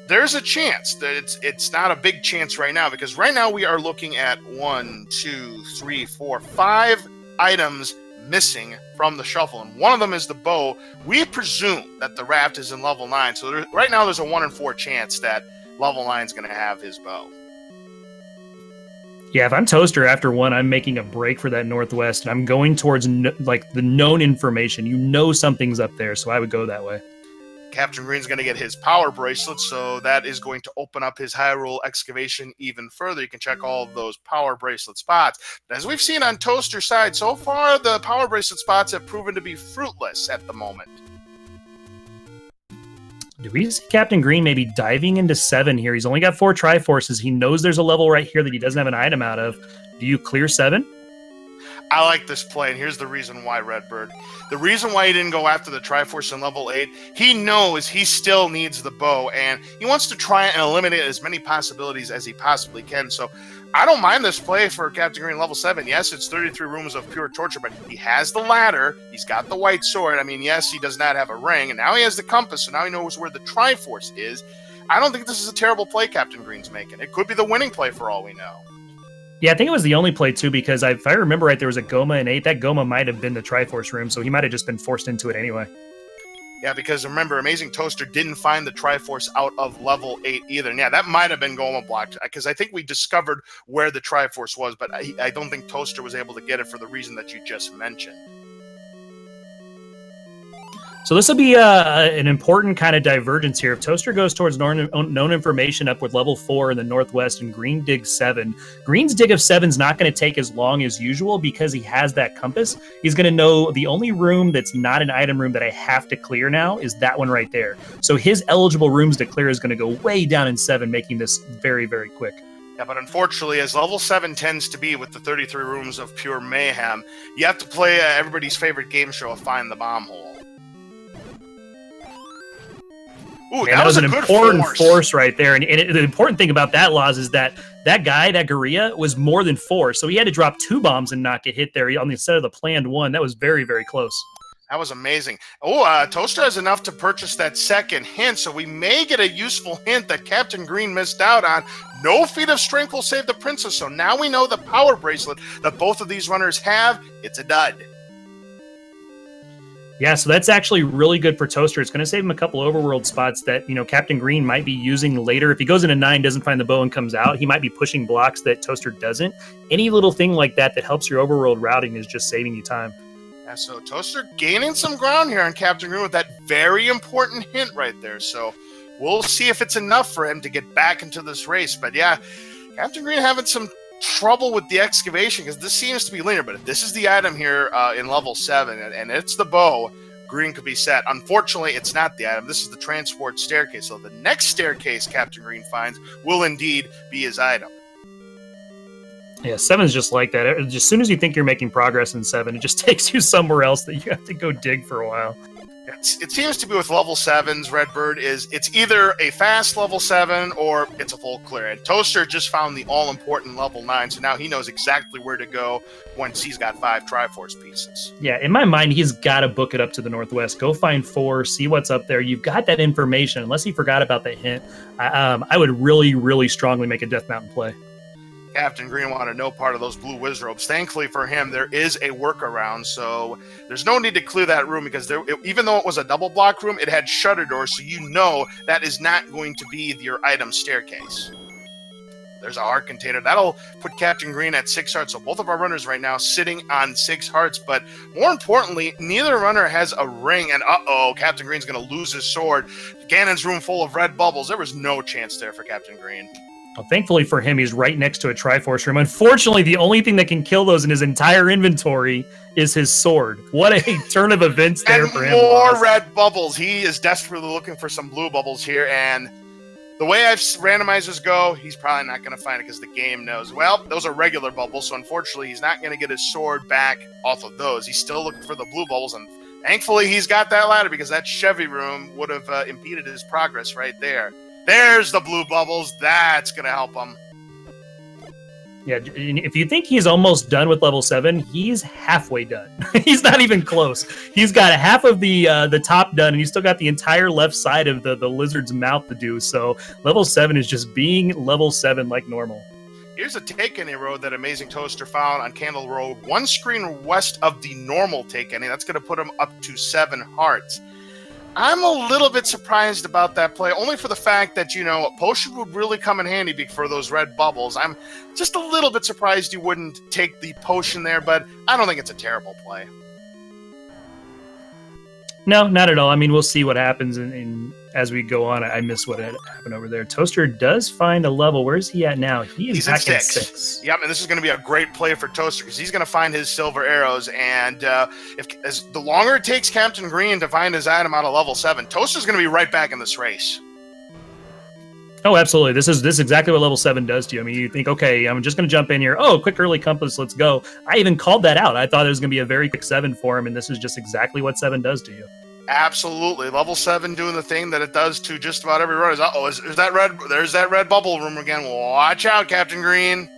there's a chance that it's not a big chance right now, because right now we are looking at 1, 2, 3, 4, 5 items missing from the shuffle, and one of them is the bow. We presume that the raft is in level 9, so right now there's a 1 in 4 chance that level 9 is going to have his bow. Yeah, if I'm Toaster after 1, I'm making a break for that northwest, and I'm going towards like the known information. You know something's up there, so I would go that way. Captain Green's going to get his power bracelet, so that is going to open up his Hyrule excavation even further. You can check all of those power bracelet spots. But as we've seen on Toaster's side, so far the power bracelet spots have proven to be fruitless at the moment. Do we see Captain Green maybe diving into 7 here? He's only got 4 Triforces. He knows there's a level right here that he doesn't have an item out of. Do you clear 7? I like this play, and here's the reason why, Redbird. The reason why he didn't go after the Triforce in level 8, he knows he still needs the bow, and he wants to try and eliminate as many possibilities as he possibly can. So I don't mind this play for Captain Green level 7. Yes, it's 33 rooms of pure torture, but he has the ladder, he's got the white sword. I mean, yes, he does not have a ring, and now he has the compass, so now he knows where the Triforce is. I don't think this is a terrible play Captain Green's making. It could be the winning play for all we know. Yeah, I think it was the only play, too, because if I remember right, there was a Goma in 8. That Goma might have been the Triforce room, so he might have just been forced into it anyway. Yeah, because remember, AmazingToaster didn't find the Triforce out of level 8 either. And yeah, that might have been Goma blocked, because I think we discovered where the Triforce was, but I don't think Toaster was able to get it for the reason that you just mentioned. So this will be an important kind of divergence here. If Toaster goes towards known information up with level 4 in the northwest and Green digs 7, Green's dig of 7 is not going to take as long as usual because he has that compass. He's going to know the only room that's not an item room that I have to clear now is that one right there. So his eligible rooms to clear is going to go way down in 7, making this very, very quick. Yeah, but unfortunately, as level 7 tends to be with the 33 rooms of pure mayhem, you have to play everybody's favorite game show of Find the Bomb Hole. Ooh, that was an important force right there. And the important thing about that, Laws, is that guy, that Gorilla, was more than 4. So he had to drop 2 bombs and not get hit there on the instead of the planned 1. That was very, very close. That was amazing. Oh, Toaster has enough to purchase that second hint, so we may get a useful hint that Captain Green missed out on. No feat of strength will save the princess, so now we know the power bracelet that both of these runners have. It's a dud. Yeah, so that's actually really good for Toaster. It's going to save him a couple overworld spots that, Captain Green might be using later. If he goes into 9, doesn't find the bow, and comes out, he might be pushing blocks that Toaster doesn't. Any little thing like that that helps your overworld routing is just saving you time. Yeah, so Toaster gaining some ground here on Captain Green with that very important hint right there. So we'll see if it's enough for him to get back into this race. But yeah, Captain Green having some trouble with the excavation because this seems to be linear, but if this is the item here in level 7 and it's the bow, Green could be set. Unfortunately, it's not the item. This is the transport staircase, so the next staircase Captain Green finds will indeed be his item. Yeah, 7's just like that. As soon as you think you're making progress in 7, it just takes you somewhere else that you have to go dig for a while. It seems to be with level 7s, Redbird, it's either a fast level 7 or it's a full clear. And Toaster just found the all-important level 9, so now he knows exactly where to go once he's got 5 Triforce pieces. Yeah, in my mind, he's got to book it up to the northwest. Go find 4, see what's up there. You've got that information. Unless he forgot about the hint, I would really, really strongly make a Death Mountain play. Captain Green wanted no part of those blue whiz robes. Thankfully for him, there is a workaround, so there's no need to clear that room because even though it was a double block room, it had shutter doors, so you know that is not going to be your item staircase. There's a heart container. That'll put Captain Green at 6 hearts, so both of our runners right now sitting on 6 hearts, but more importantly, neither runner has a ring, and uh-oh, Captain Green's going to lose his sword. Ganon's room full of red bubbles. There was no chance there for Captain Green. Well, thankfully for him, he's right next to a Triforce room. Unfortunately, the only thing that can kill those in his entire inventory is his sword. What a turn of events there for him. And more red bubbles. He is desperately looking for some blue bubbles here, and the way randomizers go, he's probably not going to find it because the game knows. Well, those are regular bubbles, so unfortunately, he's not going to get his sword back off of those. He's still looking for the blue bubbles, and thankfully, he's got that ladder because that Chevy room would have impeded his progress right there. There's the blue bubbles. That's going to help him. Yeah, if you think he's almost done with level 7, he's halfway done. He's not even close. He's got half of the top done, and he's still got the entire left side of the lizard's mouth to do. So level 7 is just being level 7 like normal. Here's a take any road that AmazingToaster found on Candle Road, one screen west of the normal take any. That's going to put him up to 7 hearts. I'm a little bit surprised about that play, only for the fact that, you know, potion would really come in handy for those red bubbles. I'm just a little bit surprised you wouldn't take the potion there, but I don't think it's a terrible play. No, not at all. I mean, we'll see what happens as we go on. I miss what had happened over there. Toaster does find a level. Where's he at now? He's back at 6. Yep, and this is going to be a great play for Toaster because he's going to find his silver arrows. And the longer it takes Captain Green to find his item out of level 7, Toaster's going to be right back in this race. Oh, absolutely. This is exactly what level 7 does to you. I mean, you think, okay, I'm just going to jump in here. Oh, quick early compass, let's go. I even called that out. I thought it was going to be a very quick 7 for him, and this is just exactly what 7 does to you. Absolutely. Level 7 doing the thing that it does to just about every run. There's that red bubble room again. Watch out, Captain Green.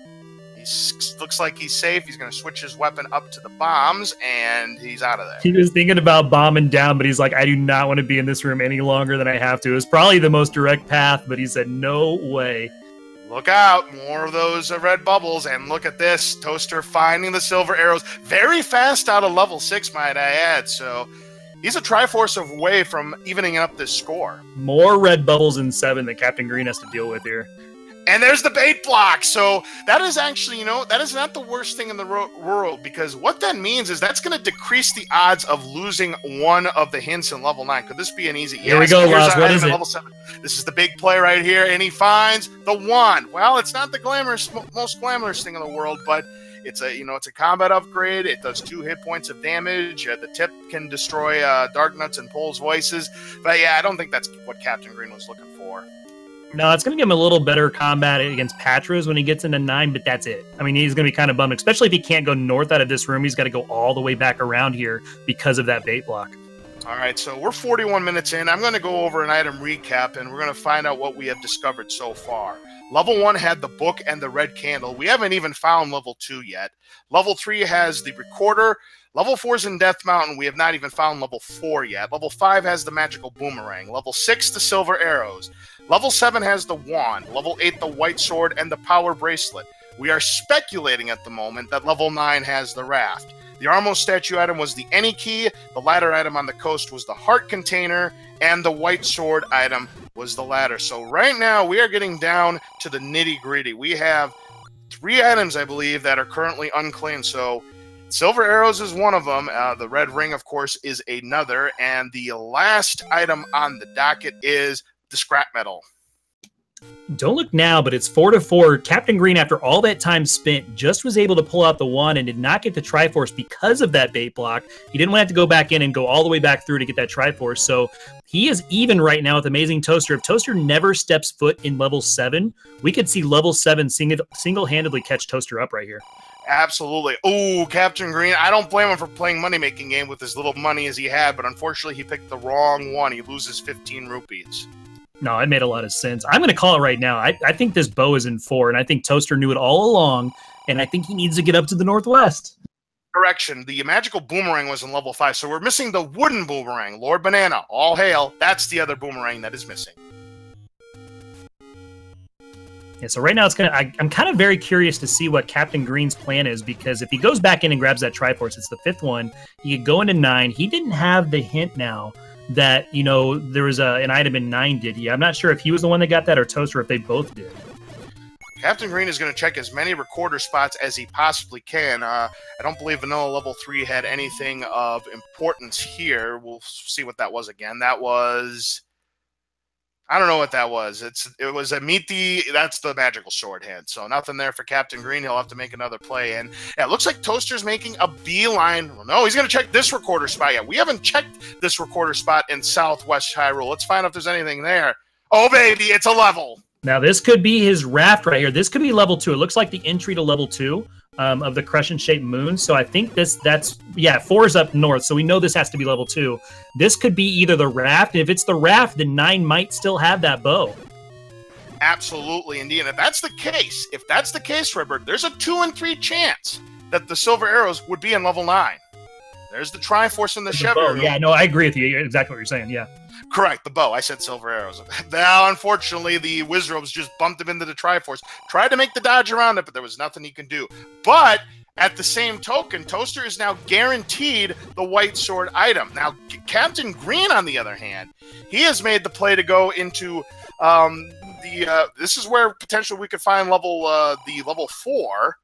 Looks like he's safe. He's going to switch his weapon up to the bombs, and he's out of there. He was thinking about bombing down, but he's like, I do not want to be in this room any longer than I have to. It's probably the most direct path, but he said, no way. Look out. More of those red bubbles, and look at this. Toaster finding the silver arrows very fast out of level 6, might I add. So he's a Triforce away from evening up this score. More red bubbles in 7 that Captain Green has to deal with here. And there's the bait block. So that is actually, you know, that is not the worst thing in the world, because what that means is that's going to decrease the odds of losing one of the hints in level 9. Could this be an easy? Here we go, Ross. What is it? Level 7. This is the big play right here, and he finds the 1. Well, it's not the most glamorous thing in the world, but it's a combat upgrade. It does 2 hit points of damage. The tip can destroy Dark Nuts and Pole's voices. But yeah, I don't think that's what Captain Green was looking for. No, it's going to give him a little better combat against Patras when he gets into 9, but that's it. I mean, he's going to be kind of bummed, especially if he can't go north out of this room. He's got to go all the way back around here because of that bait block. All right, so we're 41 minutes in. I'm going to go over an item recap, and we're going to find out what we have discovered so far. Level 1 had the book and the red candle. We haven't even found level 2 yet. Level 3 has the recorder. Level 4 is in Death Mountain. We have not even found level 4 yet. Level 5 has the magical boomerang. Level 6, the silver arrows. Level 7 has the wand. Level 8, the white sword and the power bracelet. We are speculating at the moment that level 9 has the raft. The Armos statue item was the Any key. The ladder item on the coast was the heart container. And the white sword item was the ladder. So right now we are getting down to the nitty-gritty. We have 3 items, I believe, that are currently unclaimed. So silver arrows is one of them. The red ring, of course, is another. And the last item on the docket is the scrap metal. Don't look now, but it's 4-4. Captain Green, after all that time spent, just was able to pull out the wand and did not get the Triforce because of that bait block. He didn't want to have to go back in and go all the way back through to get that Triforce. So he is even right now with AmazingToaster. If Toaster never steps foot in level 7, we could see level 7 single-handedly catch Toaster up right here. Absolutely. Oh, Captain Green. I don't blame him for playing money-making game with as little money as he had, but unfortunately he picked the wrong one. He loses 15 rupees. No, it made a lot of sense. I'm going to call it right now. I think this bow is in 4, and I think Toaster knew it all along, and I think he needs to get up to the northwest. Correction. The magical boomerang was in level 5, so we're missing the wooden boomerang. Lord Banana, all hail. That's the other boomerang that is missing. Yeah, so right now I'm kind of very curious to see what Captain Green's plan is, because if he goes back in and grabs that Triforce, it's the 5th one. He could go into 9. He didn't have the hint now that, you know, there was an item in 9, did he? I'm not sure if he was the one that got that or Toaster, if they both did. Captain Green is going to check as many recorder spots as he possibly can. I don't believe Vanilla Level 3 had anything of importance here. We'll see what that was again. That was... I don't know what that was. It was a that's the magical sword hint. So nothing there for Captain Green. He'll have to make another play. And yeah, it looks like Toaster's making a beeline. Well, no, he's going to check this recorder spot yet. We haven't checked this recorder spot in Southwest Hyrule. Let's find out if there's anything there. Oh, baby, it's a level. Now, this could be his raft right here. This could be level 2. It looks like the entry to level 2 of the crescent-shaped moon. So I think that's 4 is up north. So we know this has to be level 2. This could be either the raft. If it's the raft, then 9 might still have that bow. Absolutely, indeed. And if that's the case, Redbird, there's a 2 in 3 chance that the silver arrows would be in level 9. There's the Triforce and the Chevy. Yeah, no, I agree with you. Exactly what you're saying. Yeah. Correct, the bow. I said silver arrows. Now, unfortunately, the Wizrobes just bumped him into the Triforce. Tried to make the dodge around it, but there was nothing he could do. But at the same token, Toaster is now guaranteed the white sword item. Now, Captain Green, on the other hand, he has made the play to go into this is where potentially we could find the level 4.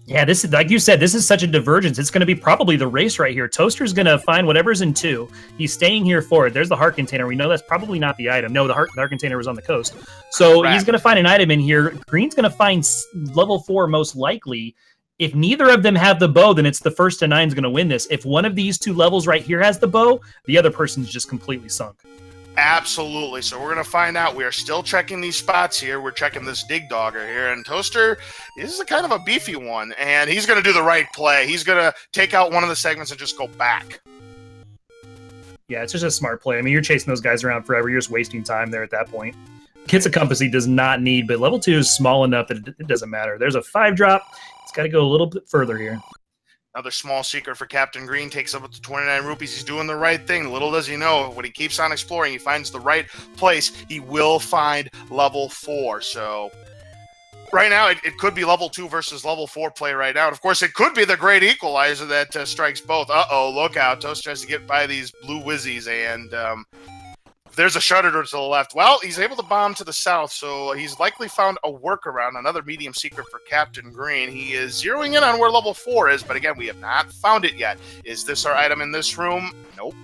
Yeah, this is, like you said, this is such a divergence. It's going to be probably the race right here. Toaster's going to find whatever's in 2. He's staying here for it. There's the heart container. We know that's probably not the item. No, the heart container was on the coast. So he's going to find an item in here. Green's going to find level 4 most likely. If neither of them have the bow, then it's the first to 9's going to win this. If one of these 2 levels right here has the bow, the other person's just completely sunk. Absolutely. So we're going to find out. We are still checking these spots here. We're checking this dig dogger here. And Toaster, this is a kind of a beefy one. And he's going to do the right play. He's going to take out one of the segments and just go back. Yeah, it's just a smart play. I mean, you're chasing those guys around forever. You're just wasting time there at that point. Gets a compass he does not need, but level 2 is small enough that it doesn't matter. There's a 5-drop. It's got to go a little bit further here. Another small secret for Captain Green, takes up to 29 rupees. He's doing the right thing. Little does he know, when he keeps on exploring, he finds the right place. He will find level 4. So right now, it could be level 2 versus level 4 play right now. And of course, it could be the great equalizer that strikes both. Uh-oh, look out. Toaster has to get by these blue whizzies, and there's a shutter to the left. Well, he's able to bomb to the south, so he's likely found a workaround, another medium secret for Captain Green. He is zeroing in on where level 4 is, but again, we have not found it yet. Is this our item in this room? Nope.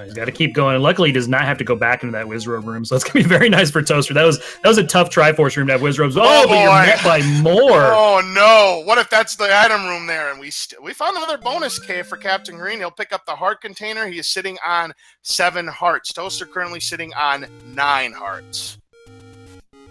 He's got to keep going. And luckily, he does not have to go back into that Wizrobe room, so it's going to be very nice for Toaster. That was a tough Triforce room to have Wizrobes. Oh, but you're met by more. Oh, no. What if that's the item room there? And we found another bonus cave for Captain Green. He'll pick up the heart container. He is sitting on 7 hearts. Toaster currently sitting on 9 hearts.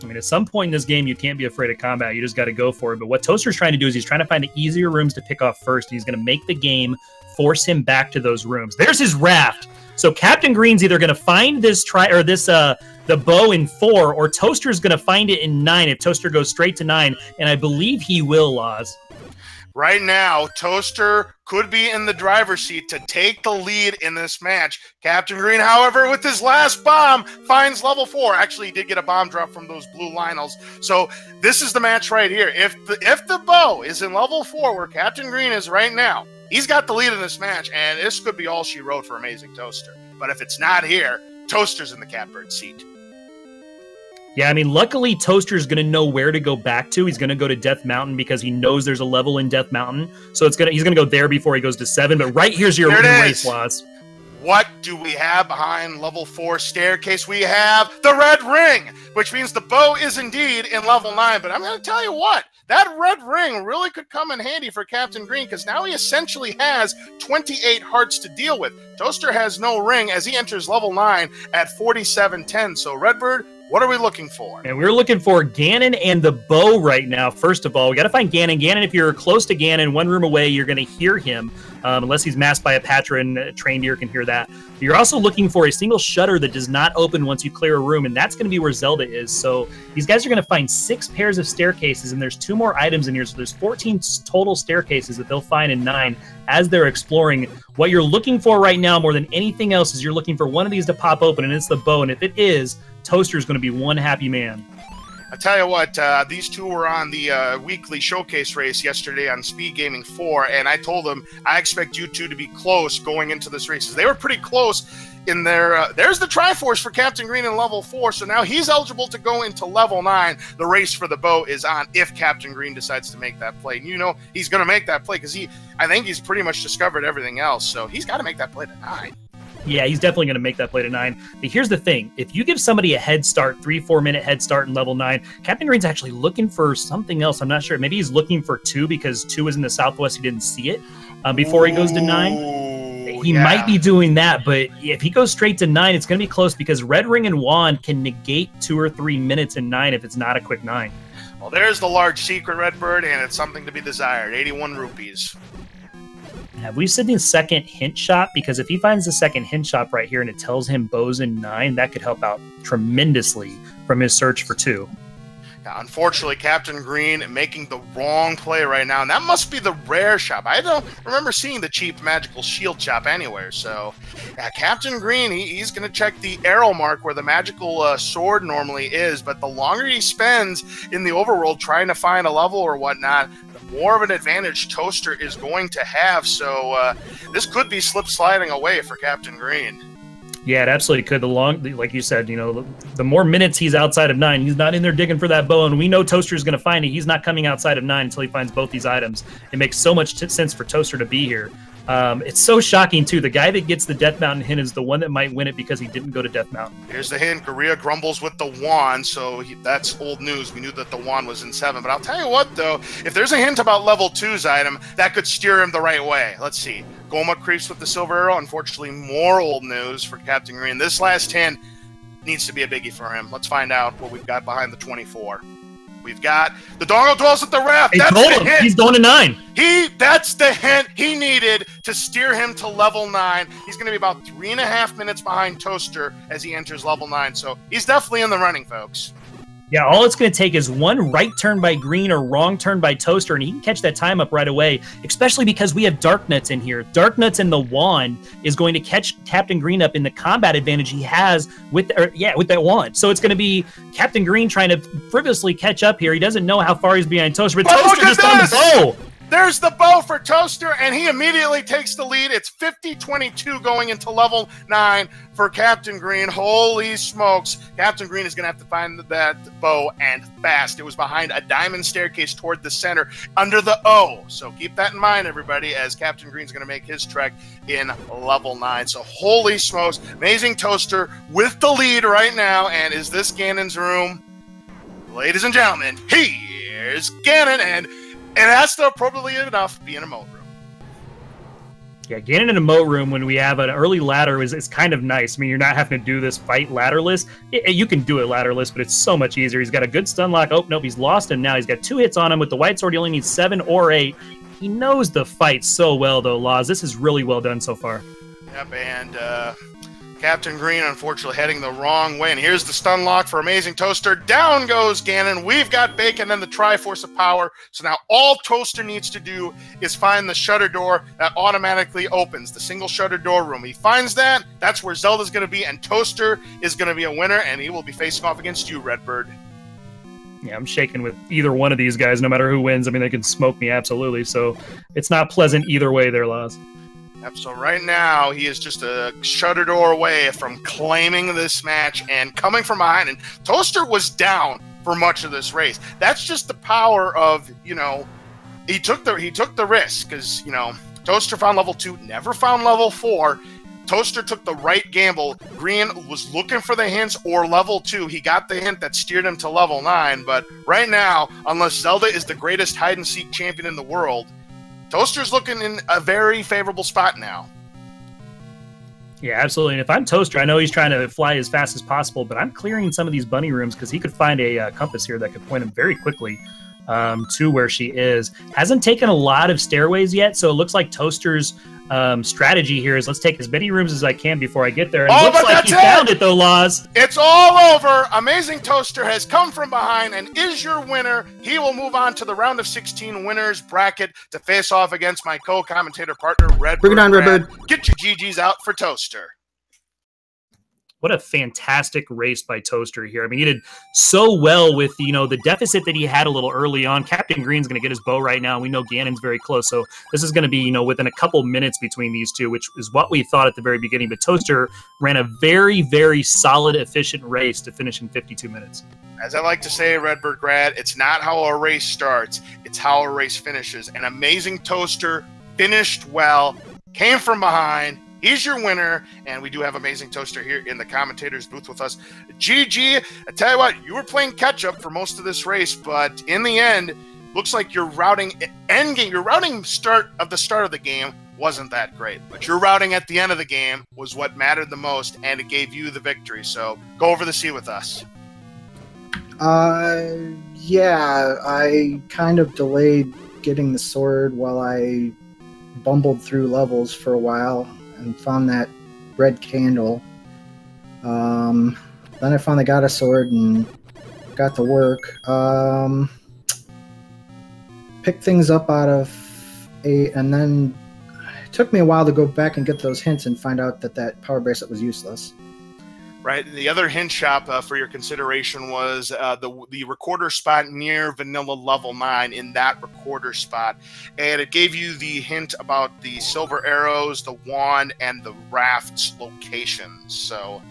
I mean, at some point in this game, you can't be afraid of combat. You just got to go for it. But what Toaster's trying to do is he's trying to find the easier rooms to pick off first. He's going to make the game force him back to those rooms. There's his raft. So Captain Green's either going to find the bow in 4, or Toaster's going to find it in 9 if Toaster goes straight to 9, and I believe he will, Laws. Right now, Toaster could be in the driver's seat to take the lead in this match. Captain Green, however, with his last bomb, finds level 4. Actually, he did get a bomb drop from those blue Lionels. So this is the match right here. If the bow is in level 4, where Captain Green is right now, he's got the lead in this match, and this could be all she wrote for Amazing Toaster. But if it's not here, Toaster's in the catbird seat. Yeah, I mean, luckily Toaster's going to know where to go back to. He's going to go to Death Mountain because he knows there's a level in Death Mountain. So he's going to go there before he goes to 7. But right here's your race, Laws. What do we have behind level 4 staircase? We have the red ring, which means the bow is indeed in level 9. But I'm going to tell you what, that red ring really could come in handy for Captain Green, because now he essentially has 28 hearts to deal with. Toaster has no ring as he enters level 9 at 4710. So Redbird, what are we looking for? And we're looking for Ganon and the bow right now. First of all, we got to find Ganon. Ganon, if you're close to Ganon, 1 room away, you're going to hear him. Unless he's masked by a Patra, and trained ear can hear that. You're also looking for a single shutter that does not open once you clear a room, and that's going to be where Zelda is. So these guys are going to find 6 pairs of staircases, and there's 2 more items in here. So there's 14 total staircases that they'll find in 9 as they're exploring. What you're looking for right now, more than anything else, is you're looking for one of these to pop open, and it's the bow. And if it is, Toaster's going to be one happy man. I tell you what, these 2 were on the weekly showcase race yesterday on Speed Gaming 4, and I told them I expect you 2 to be close going into this race. They were pretty close in their. There's the Triforce for Captain Green in level 4, so now he's eligible to go into level 9. The race for the bow is on if Captain Green decides to make that play. And you know he's going to make that play because I think he's pretty much discovered everything else, so he's got to make that play to 9. Yeah, he's definitely going to make that play to 9. But here's the thing. If you give somebody a head start, 3-4 minute head start in level 9, Captain Green's actually looking for something else. I'm not sure. Maybe he's looking for 2 because 2 is in the southwest. He didn't see it before he goes to 9. He might be doing that, but if he goes straight to 9, it's going to be close because Red Ring and Wand can negate 2 or 3 minutes in 9 if it's not a quick 9. Well, there's the large secret, Redbird, and it's something to be desired. 81 rupees. Have we seen the second hint shop? Because if he finds the second hint shop right here and it tells him bows in 9, that could help out tremendously from his search for 2. Yeah, unfortunately, Captain Green making the wrong play right now, and that must be the rare shop. I don't remember seeing the cheap magical shield shop anywhere. So, yeah, Captain Green, he's going to check the arrow mark where the magical sword normally is, but the longer he spends in the overworld trying to find a level or whatnot, the more of an advantage Toaster is going to have. So, this could be slip-sliding away for Captain Green. Yeah, it absolutely could. Like you said, you know, the more minutes he's outside of 9, he's not in there digging for that bow, and we know Toaster's going to find it. He's not coming outside of 9 until he finds both these items. It makes so much sense for Toaster to be here. It's so shocking, too. The guy that gets the Death Mountain hint is the one that might win it because he didn't go to Death Mountain. Here's the hint. Korea grumbles with the wand, so that's old news. We knew that the wand was in 7. But I'll tell you what, though, if there's a hint about level 2's item, that could steer him the right way. Let's see. Goma creeps with the silver arrow. Unfortunately, more old news for Captain Green. This last hint needs to be a biggie for him. Let's find out what we've got behind the 24. We've got the Dongo dwells at the raft. That's the hint. He's going to 9. That's the hint he needed to steer him to level 9. He's going to be about 3.5 minutes behind Toaster as he enters level 9. So he's definitely in the running, folks. Yeah, all it's going to take is one right turn by Green or wrong turn by Toaster, and he can catch that time up right away, especially because we have Dark Nuts in here. Dark Nuts and the wand is going to catch Captain Green up in the combat advantage he has with that wand. So it's going to be Captain Green trying to frivolously catch up here. He doesn't know how far he's behind Toaster, but Toaster just on the bow. There's the bow for Toaster, and he immediately takes the lead. It's 50-22 going into level 9 for Captain Green. Holy smokes. Captain Green is going to have to find that bow, and fast. It was behind a diamond staircase toward the center under the O. So keep that in mind, everybody, as Captain Green's going to make his trek in level 9. So holy smokes. Amazing Toaster with the lead right now. And is this Ganon's room? Ladies and gentlemen, here's Ganon, and it has to appropriately enough be in a moat room. Yeah, getting in a moat room when we have an early ladder is kind of nice. I mean, you're not having to do this fight ladderless. You can do it ladderless, but it's so much easier. He's got a good stun lock. Oh, nope, he's lost him now. He's got 2 hits on him. With the white sword, he only needs 7 or 8. He knows the fight so well, though, Laws. This is really well done so far. Yep, and Captain Green, unfortunately, heading the wrong way. And here's the stun lock for Amazing Toaster. Down goes Ganon. We've got Bacon and the Triforce of Power. So now all Toaster needs to do is find the shutter door that automatically opens, the single shutter door room. He finds that. That's where Zelda's going to be, and Toaster is going to be a winner, and he will be facing off against you, Redbird. Yeah, I'm shaking with either one of these guys, no matter who wins. I mean, they can smoke me, absolutely. So it's not pleasant either way there, Laws. Yep, so right now, he is just a shutter door away from claiming this match and coming from behind. And Toaster was down for much of this race. That's just the power of, you know, he took the risk because, you know, Toaster found level 2, never found level 4. Toaster took the right gamble. Green was looking for the hints or level 2. He got the hint that steered him to level 9. But right now, unless Zelda is the greatest hide-and-seek champion in the world, Toaster's looking in a very favorable spot now. Yeah, absolutely. And if I'm Toaster, I know he's trying to fly as fast as possible, but I'm clearing some of these bunny rooms because he could find a compass here that could point him very quickly to where she is. Hasn't taken a lot of stairways yet, so it looks like Toaster's strategy here is let's take as many rooms as I can before I get there. And oh, looks like he found it, though, Laws. It's all over. Amazing Toaster has come from behind and is your winner. He will move on to the round of 16 winners bracket to face off against my co-commentator partner, Redbird. Bring it on, Redbird. Get your GGs out for Toaster. What a fantastic race by Toaster here. I mean, he did so well with, you know, the deficit that he had a little early on. Captain Green's going to get his bow right now. We know Ganon's very close. So this is going to be, you know, within a couple minutes between these two, which is what we thought at the very beginning. But Toaster ran a very, very solid, efficient race to finish in 52 minutes. As I like to say, Redbird Grad, it's not how a race starts. It's how a race finishes. An Amazing Toaster finished well, came from behind. He's your winner, and we do have Amazing Toaster here in the commentator's booth with us. GG, I tell you what, you were playing catch-up for most of this race, but in the end, looks like your routing endgame, your routing start of the game wasn't that great. But your routing at the end of the game was what mattered the most, and it gave you the victory. So go over the sea with us. Yeah, I kind of delayed getting the sword while I bumbled through levels for a while and found that red candle. Then I finally got a sword and got to work. Picked things up out of and then it took me a while to go back and get those hints and find out that power bracelet was useless. Right. The other hint shop for your consideration was the recorder spot near vanilla level 9 in that recorder spot. And it gave you the hint about the silver arrows, the wand, and the raft's locations. So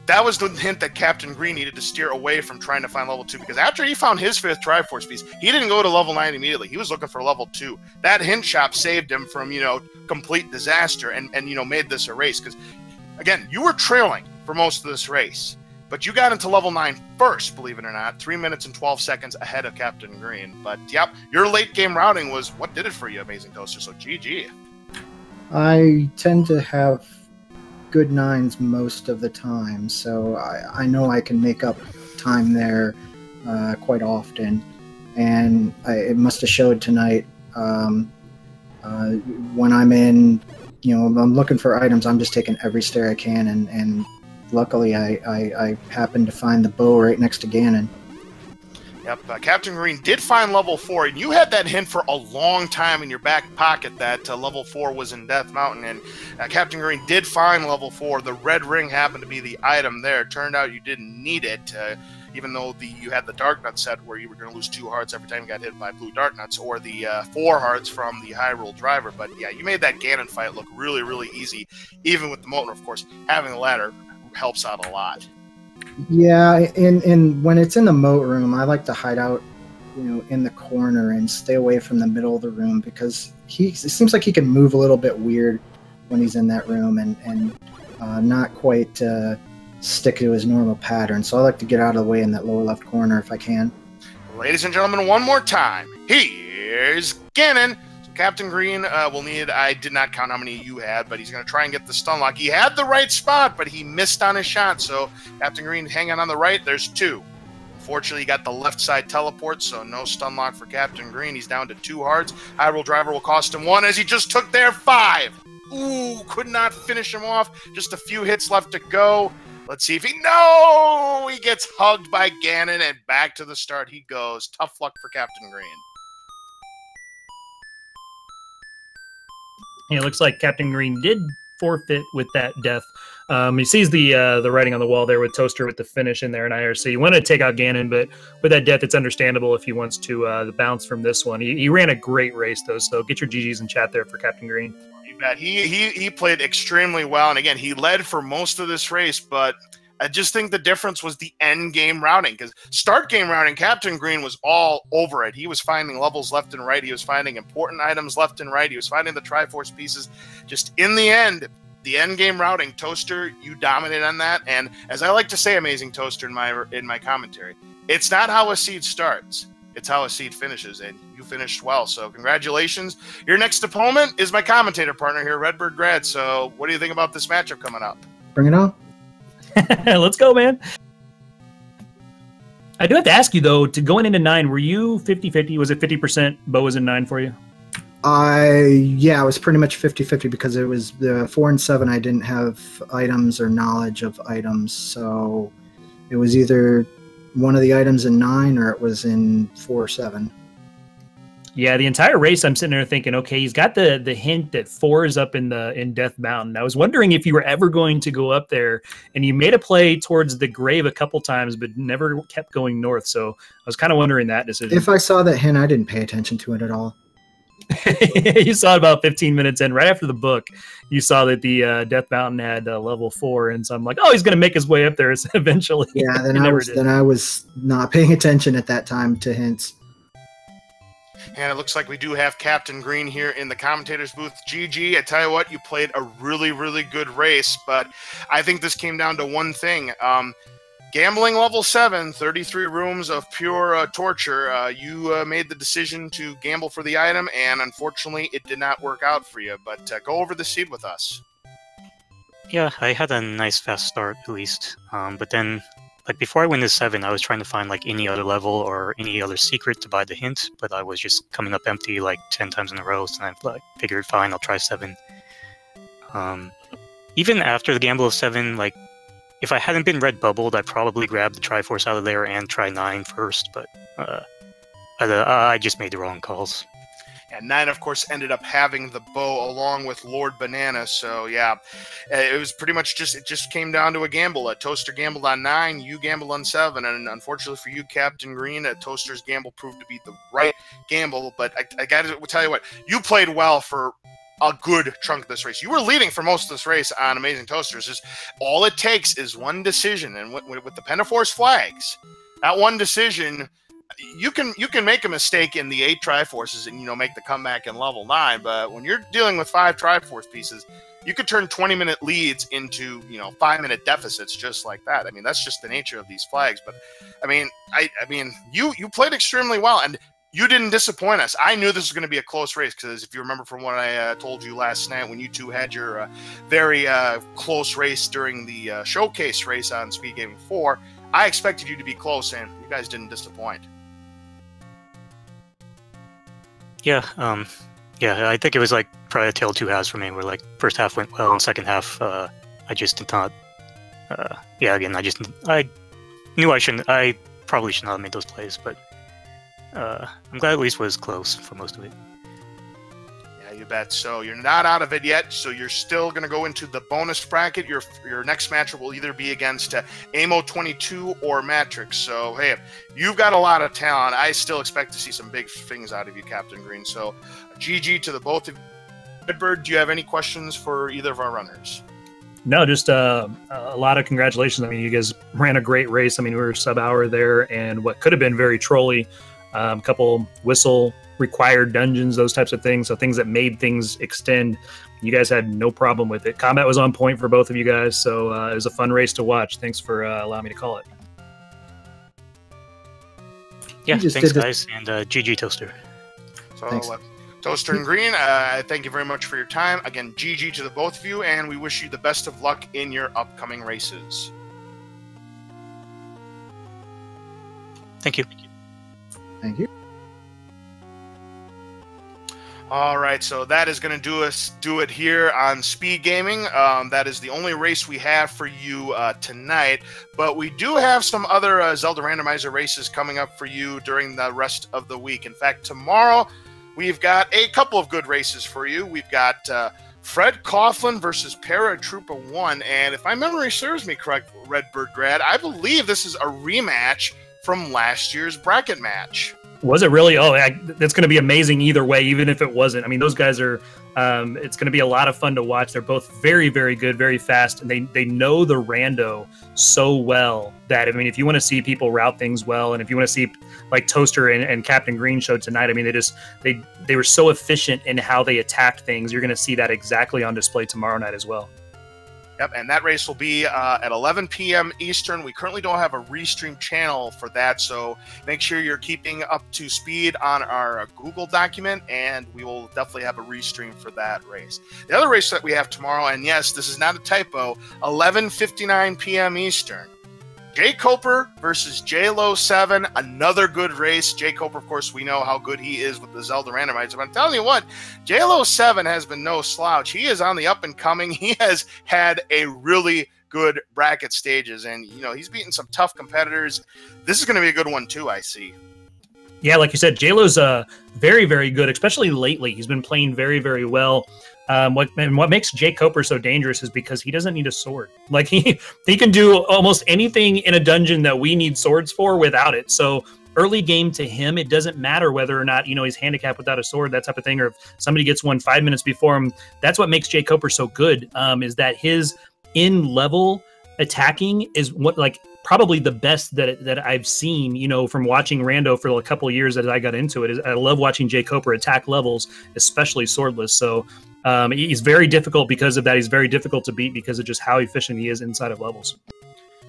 that was the hint that Captain Green needed to steer away from trying to find level 2, because after he found his 5th Triforce piece, he didn't go to level 9 immediately. He was looking for level 2. That hint shop saved him from, complete disaster and made this a race. Because, again, you were trailing for most of this race, but you got into level 9 first, believe it or not, 3 minutes and 12 seconds ahead of Captain Green. But, yep, your late game routing was what did it for you, AmazingToaster, so GG. I tend to have good 9s most of the time, so I know I can make up time there quite often, and it must have showed tonight. When I'm in, I'm looking for items, I'm just taking every stair I can, and luckily I happened to find the bow right next to Ganon. Yep, Captain Green did find level 4, and you had that hint for a long time in your back pocket that level 4 was in Death Mountain, and Captain Green did find level 4. The red ring happened to be the item there. It turned out you didn't need it, even though you had the Dark Nut set where you were going to lose 2 hearts every time you got hit by blue Dark Nuts, or the 4 hearts from the Hyrule Driver. But yeah, you made that Ganon fight look really, really easy, even with the moat. Of course, having the ladder helps out a lot. Yeah, and when it's in the moat room, I like to hide out, in the corner and stay away from the middle of the room, because it seems like he can move a little bit weird when he's in that room and not quite stick to his normal pattern. So I like to get out of the way in that lower left corner if I can. Ladies and gentlemen, one more time, here's Ganon. Captain Green will need, I did not count how many you had, but he's going to try and get the stun lock. He had the right spot, but he missed on his shot. So Captain Green hanging on the right, there's 2. Unfortunately, he got the left side teleport, so no stun lock for Captain Green. He's down to 2 hearts. Hyrule Driver will cost him 1 as he just took there 5. Ooh, could not finish him off. Just a few hits left to go. Let's see if he gets hugged by Ganon, and back to the start he goes. Tough luck for Captain Green. It looks like Captain Green did forfeit with that death. He sees the writing on the wall there with Toaster with the finish in there in IRC. He wanted to take out Ganon, but with that death, it's understandable if he wants to bounce from this one. He ran a great race, though, so get your GGs in chat there for Captain Green. You bet. He played extremely well, and again, he led for most of this race, but I just think the difference was the end game routing, because start game routing, Captain Green was all over it. He was finding levels left and right. He was finding important items left and right. He was finding the Triforce pieces. Just in the end game routing, Toaster, you dominated on that. And as I like to say, AmazingToaster, in my commentary, it's not how a seed starts. It's how a seed finishes, and you finished well. So congratulations. Your next opponent is my commentator partner here, Redbird Grad. So what do you think about this matchup coming up? Bring it on. Let's go, man. I do have to ask you, though, to going into 9, were you 50-50? Was it 50% Bo was in 9 for you? Yeah, it was pretty much 50-50 because it was the 4 and 7. I didn't have items or knowledge of items, so it was either one of the items in 9 or it was in 4 or 7. Yeah, the entire race, I'm sitting there thinking, okay, he's got the hint that 4 is up in Death Mountain. I was wondering if you were ever going to go up there, and you made a play towards the grave a couple times, but never kept going north. So I was kind of wondering that decision. If I saw that hint, I didn't pay attention to it at all. You saw it about 15 minutes in, right after the book. You saw that the Death Mountain had level 4, and so I'm like, oh, he's going to make his way up there eventually. Yeah, then I was not paying attention at that time to hints. And it looks like we do have Captain Green here in the commentator's booth. GG, I tell you what, you played a really, really good race, but I think this came down to one thing. Gambling level 7, 33 rooms of pure torture. You made the decision to gamble for the item, and unfortunately, it did not work out for you. But go over the seed with us. Yeah, I had a nice fast start, at least. But then like before I went to 7, I was trying to find like any other level or any other secret to buy the hint, but I was just coming up empty like 10 times in a row. So I like figured, fine, I'll try 7. Even after the gamble of 7, like if I hadn't been red bubbled, I'd probably grab the Triforce out of there and try 9 first. But I just made the wrong calls. And 9, of course, ended up having the bow along with Lord Banana. So, yeah, it was pretty much it just came down to a gamble. Toaster gambled on 9, you gambled on 7. And unfortunately for you, Captain Green, Toaster's gamble proved to be the right gamble. But I got to tell you what, you played well for a good chunk of this race. You were leading for most of this race on Amazing Toasters. Just all it takes is one decision. And with the Pentaforce flags, that one decision... You can make a mistake in the 8 Triforces and make the comeback in level 9, but when you're dealing with 5 Triforce pieces, you could turn 20-minute leads into 5-minute deficits just like that. I mean, that's just the nature of these flags. But I mean, you played extremely well, and you didn't disappoint us. I knew this was going to be a close race because if you remember from what I told you last night when you two had your very close race during the showcase race on Speed Gaming 4, I expected you to be close, and you guys didn't disappoint. Yeah, I think it was like probably a tale of 2 halves for me, where like first half went well, and second half I just did not. Again, I knew I probably should not have made those plays, but I'm glad at least was close for most of it. Yeah, you bet. So you're not out of it yet. So you're still going to go into the bonus bracket. Your next matchup will either be against Amo22 or Matrix. So hey, you've got a lot of talent. I still expect to see some big things out of you, Captain Green. So GG to the both of you. Redbird, do you have any questions for either of our runners? No, just a lot of congratulations. I mean, you guys ran a great race. I mean, we were sub-hour there, and what could have been very trolly, a couple whistle required dungeons, those types of things, so things that made things extend. You guys had no problem with it. Combat was on point for both of you guys, so it was a fun race to watch. Thanks for allowing me to call it. Yeah, thanks guys, and GG Toaster. So Toaster and Green, thank you very much for your time. Again, GG to the both of you, and we wish you the best of luck in your upcoming races. Thank you. Thank you. All right, so that is going to do it here on Speed Gaming. That is the only race we have for you tonight, but we do have some other Zelda Randomizer races coming up for you during the rest of the week. In fact, tomorrow we've got a couple of good races for you. We've got Fred Coughlin versus Paratroopa 1, and if my memory serves me correct, Redbird Grad, I believe this is a rematch from last year's bracket match. Was it really? Oh, that's going to be amazing either way, even if it wasn't. I mean, those guys are, it's going to be a lot of fun to watch. They're both very, very good, very fast, and they know the rando so well that, I mean, if you want to see people route things well, and if you want to see like Toaster and Captain Green showed tonight, I mean, they were so efficient in how they attacked things. You're going to see that exactly on display tomorrow night as well. Yep, and that race will be at 11 p.m. Eastern. We currently don't have a restream channel for that, so make sure you're keeping up to speed on our Google document, and we will definitely have a restream for that race. The other race that we have tomorrow, and yes, this is not a typo, 11:59 p.m. Eastern. Jay Coper versus JLo7, another good race. Jay Coper, of course, we know how good he is with the Zelda Randomizer. But I'm telling you what, JLo7 has been no slouch. He is on the up and coming. He has had a really good bracket stages, and he's beaten some tough competitors. This is going to be a good one too, I see. Yeah, like you said, JLo's very, very good, especially lately. He's been playing very, very well. What makes Jay Coper so dangerous is because he doesn't need a sword. Like he can do almost anything in a dungeon that we need swords for without it. So early game to him, it doesn't matter whether or not he's handicapped without a sword, that type of thing, or if somebody gets one 5 minutes before him. That's what makes Jay Coper so good. Is that his in level attacking is probably the best that I've seen, from watching Rando for a couple of years as I got into it. I love watching Jay Coper attack levels, especially swordless. So he's very difficult because of that. He's very difficult to beat because of just how efficient he is inside of levels.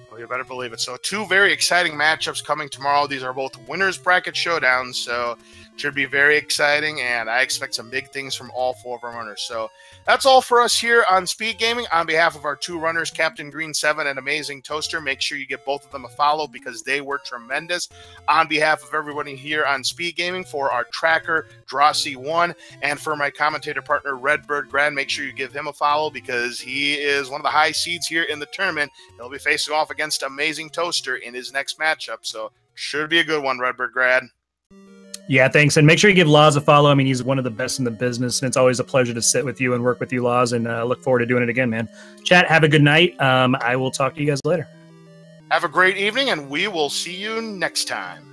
Well, you better believe it. So 2 very exciting matchups coming tomorrow. These are both winners bracket showdowns. So Should be very exciting, and I expect some big things from all 4 of our runners. So that's all for us here on Speed Gaming. On behalf of our 2 runners, CaptainGreen7 and AmazingToaster, make sure you give both of them a follow because they were tremendous. On behalf of everybody here on Speed Gaming, for our tracker, Drosy1, and for my commentator partner, Redbird Grand, make sure you give him a follow because he is one of the high seeds here in the tournament. He'll be facing off against AmazingToaster in his next matchup, so should be a good one, Redbird Grand. Yeah, thanks. And make sure you give Laws a follow. I mean, he's one of the best in the business, and it's always a pleasure to sit with you and work with you, Laws, and look forward to doing it again, man. Chat, have a good night. I will talk to you guys later. Have a great evening, and we will see you next time.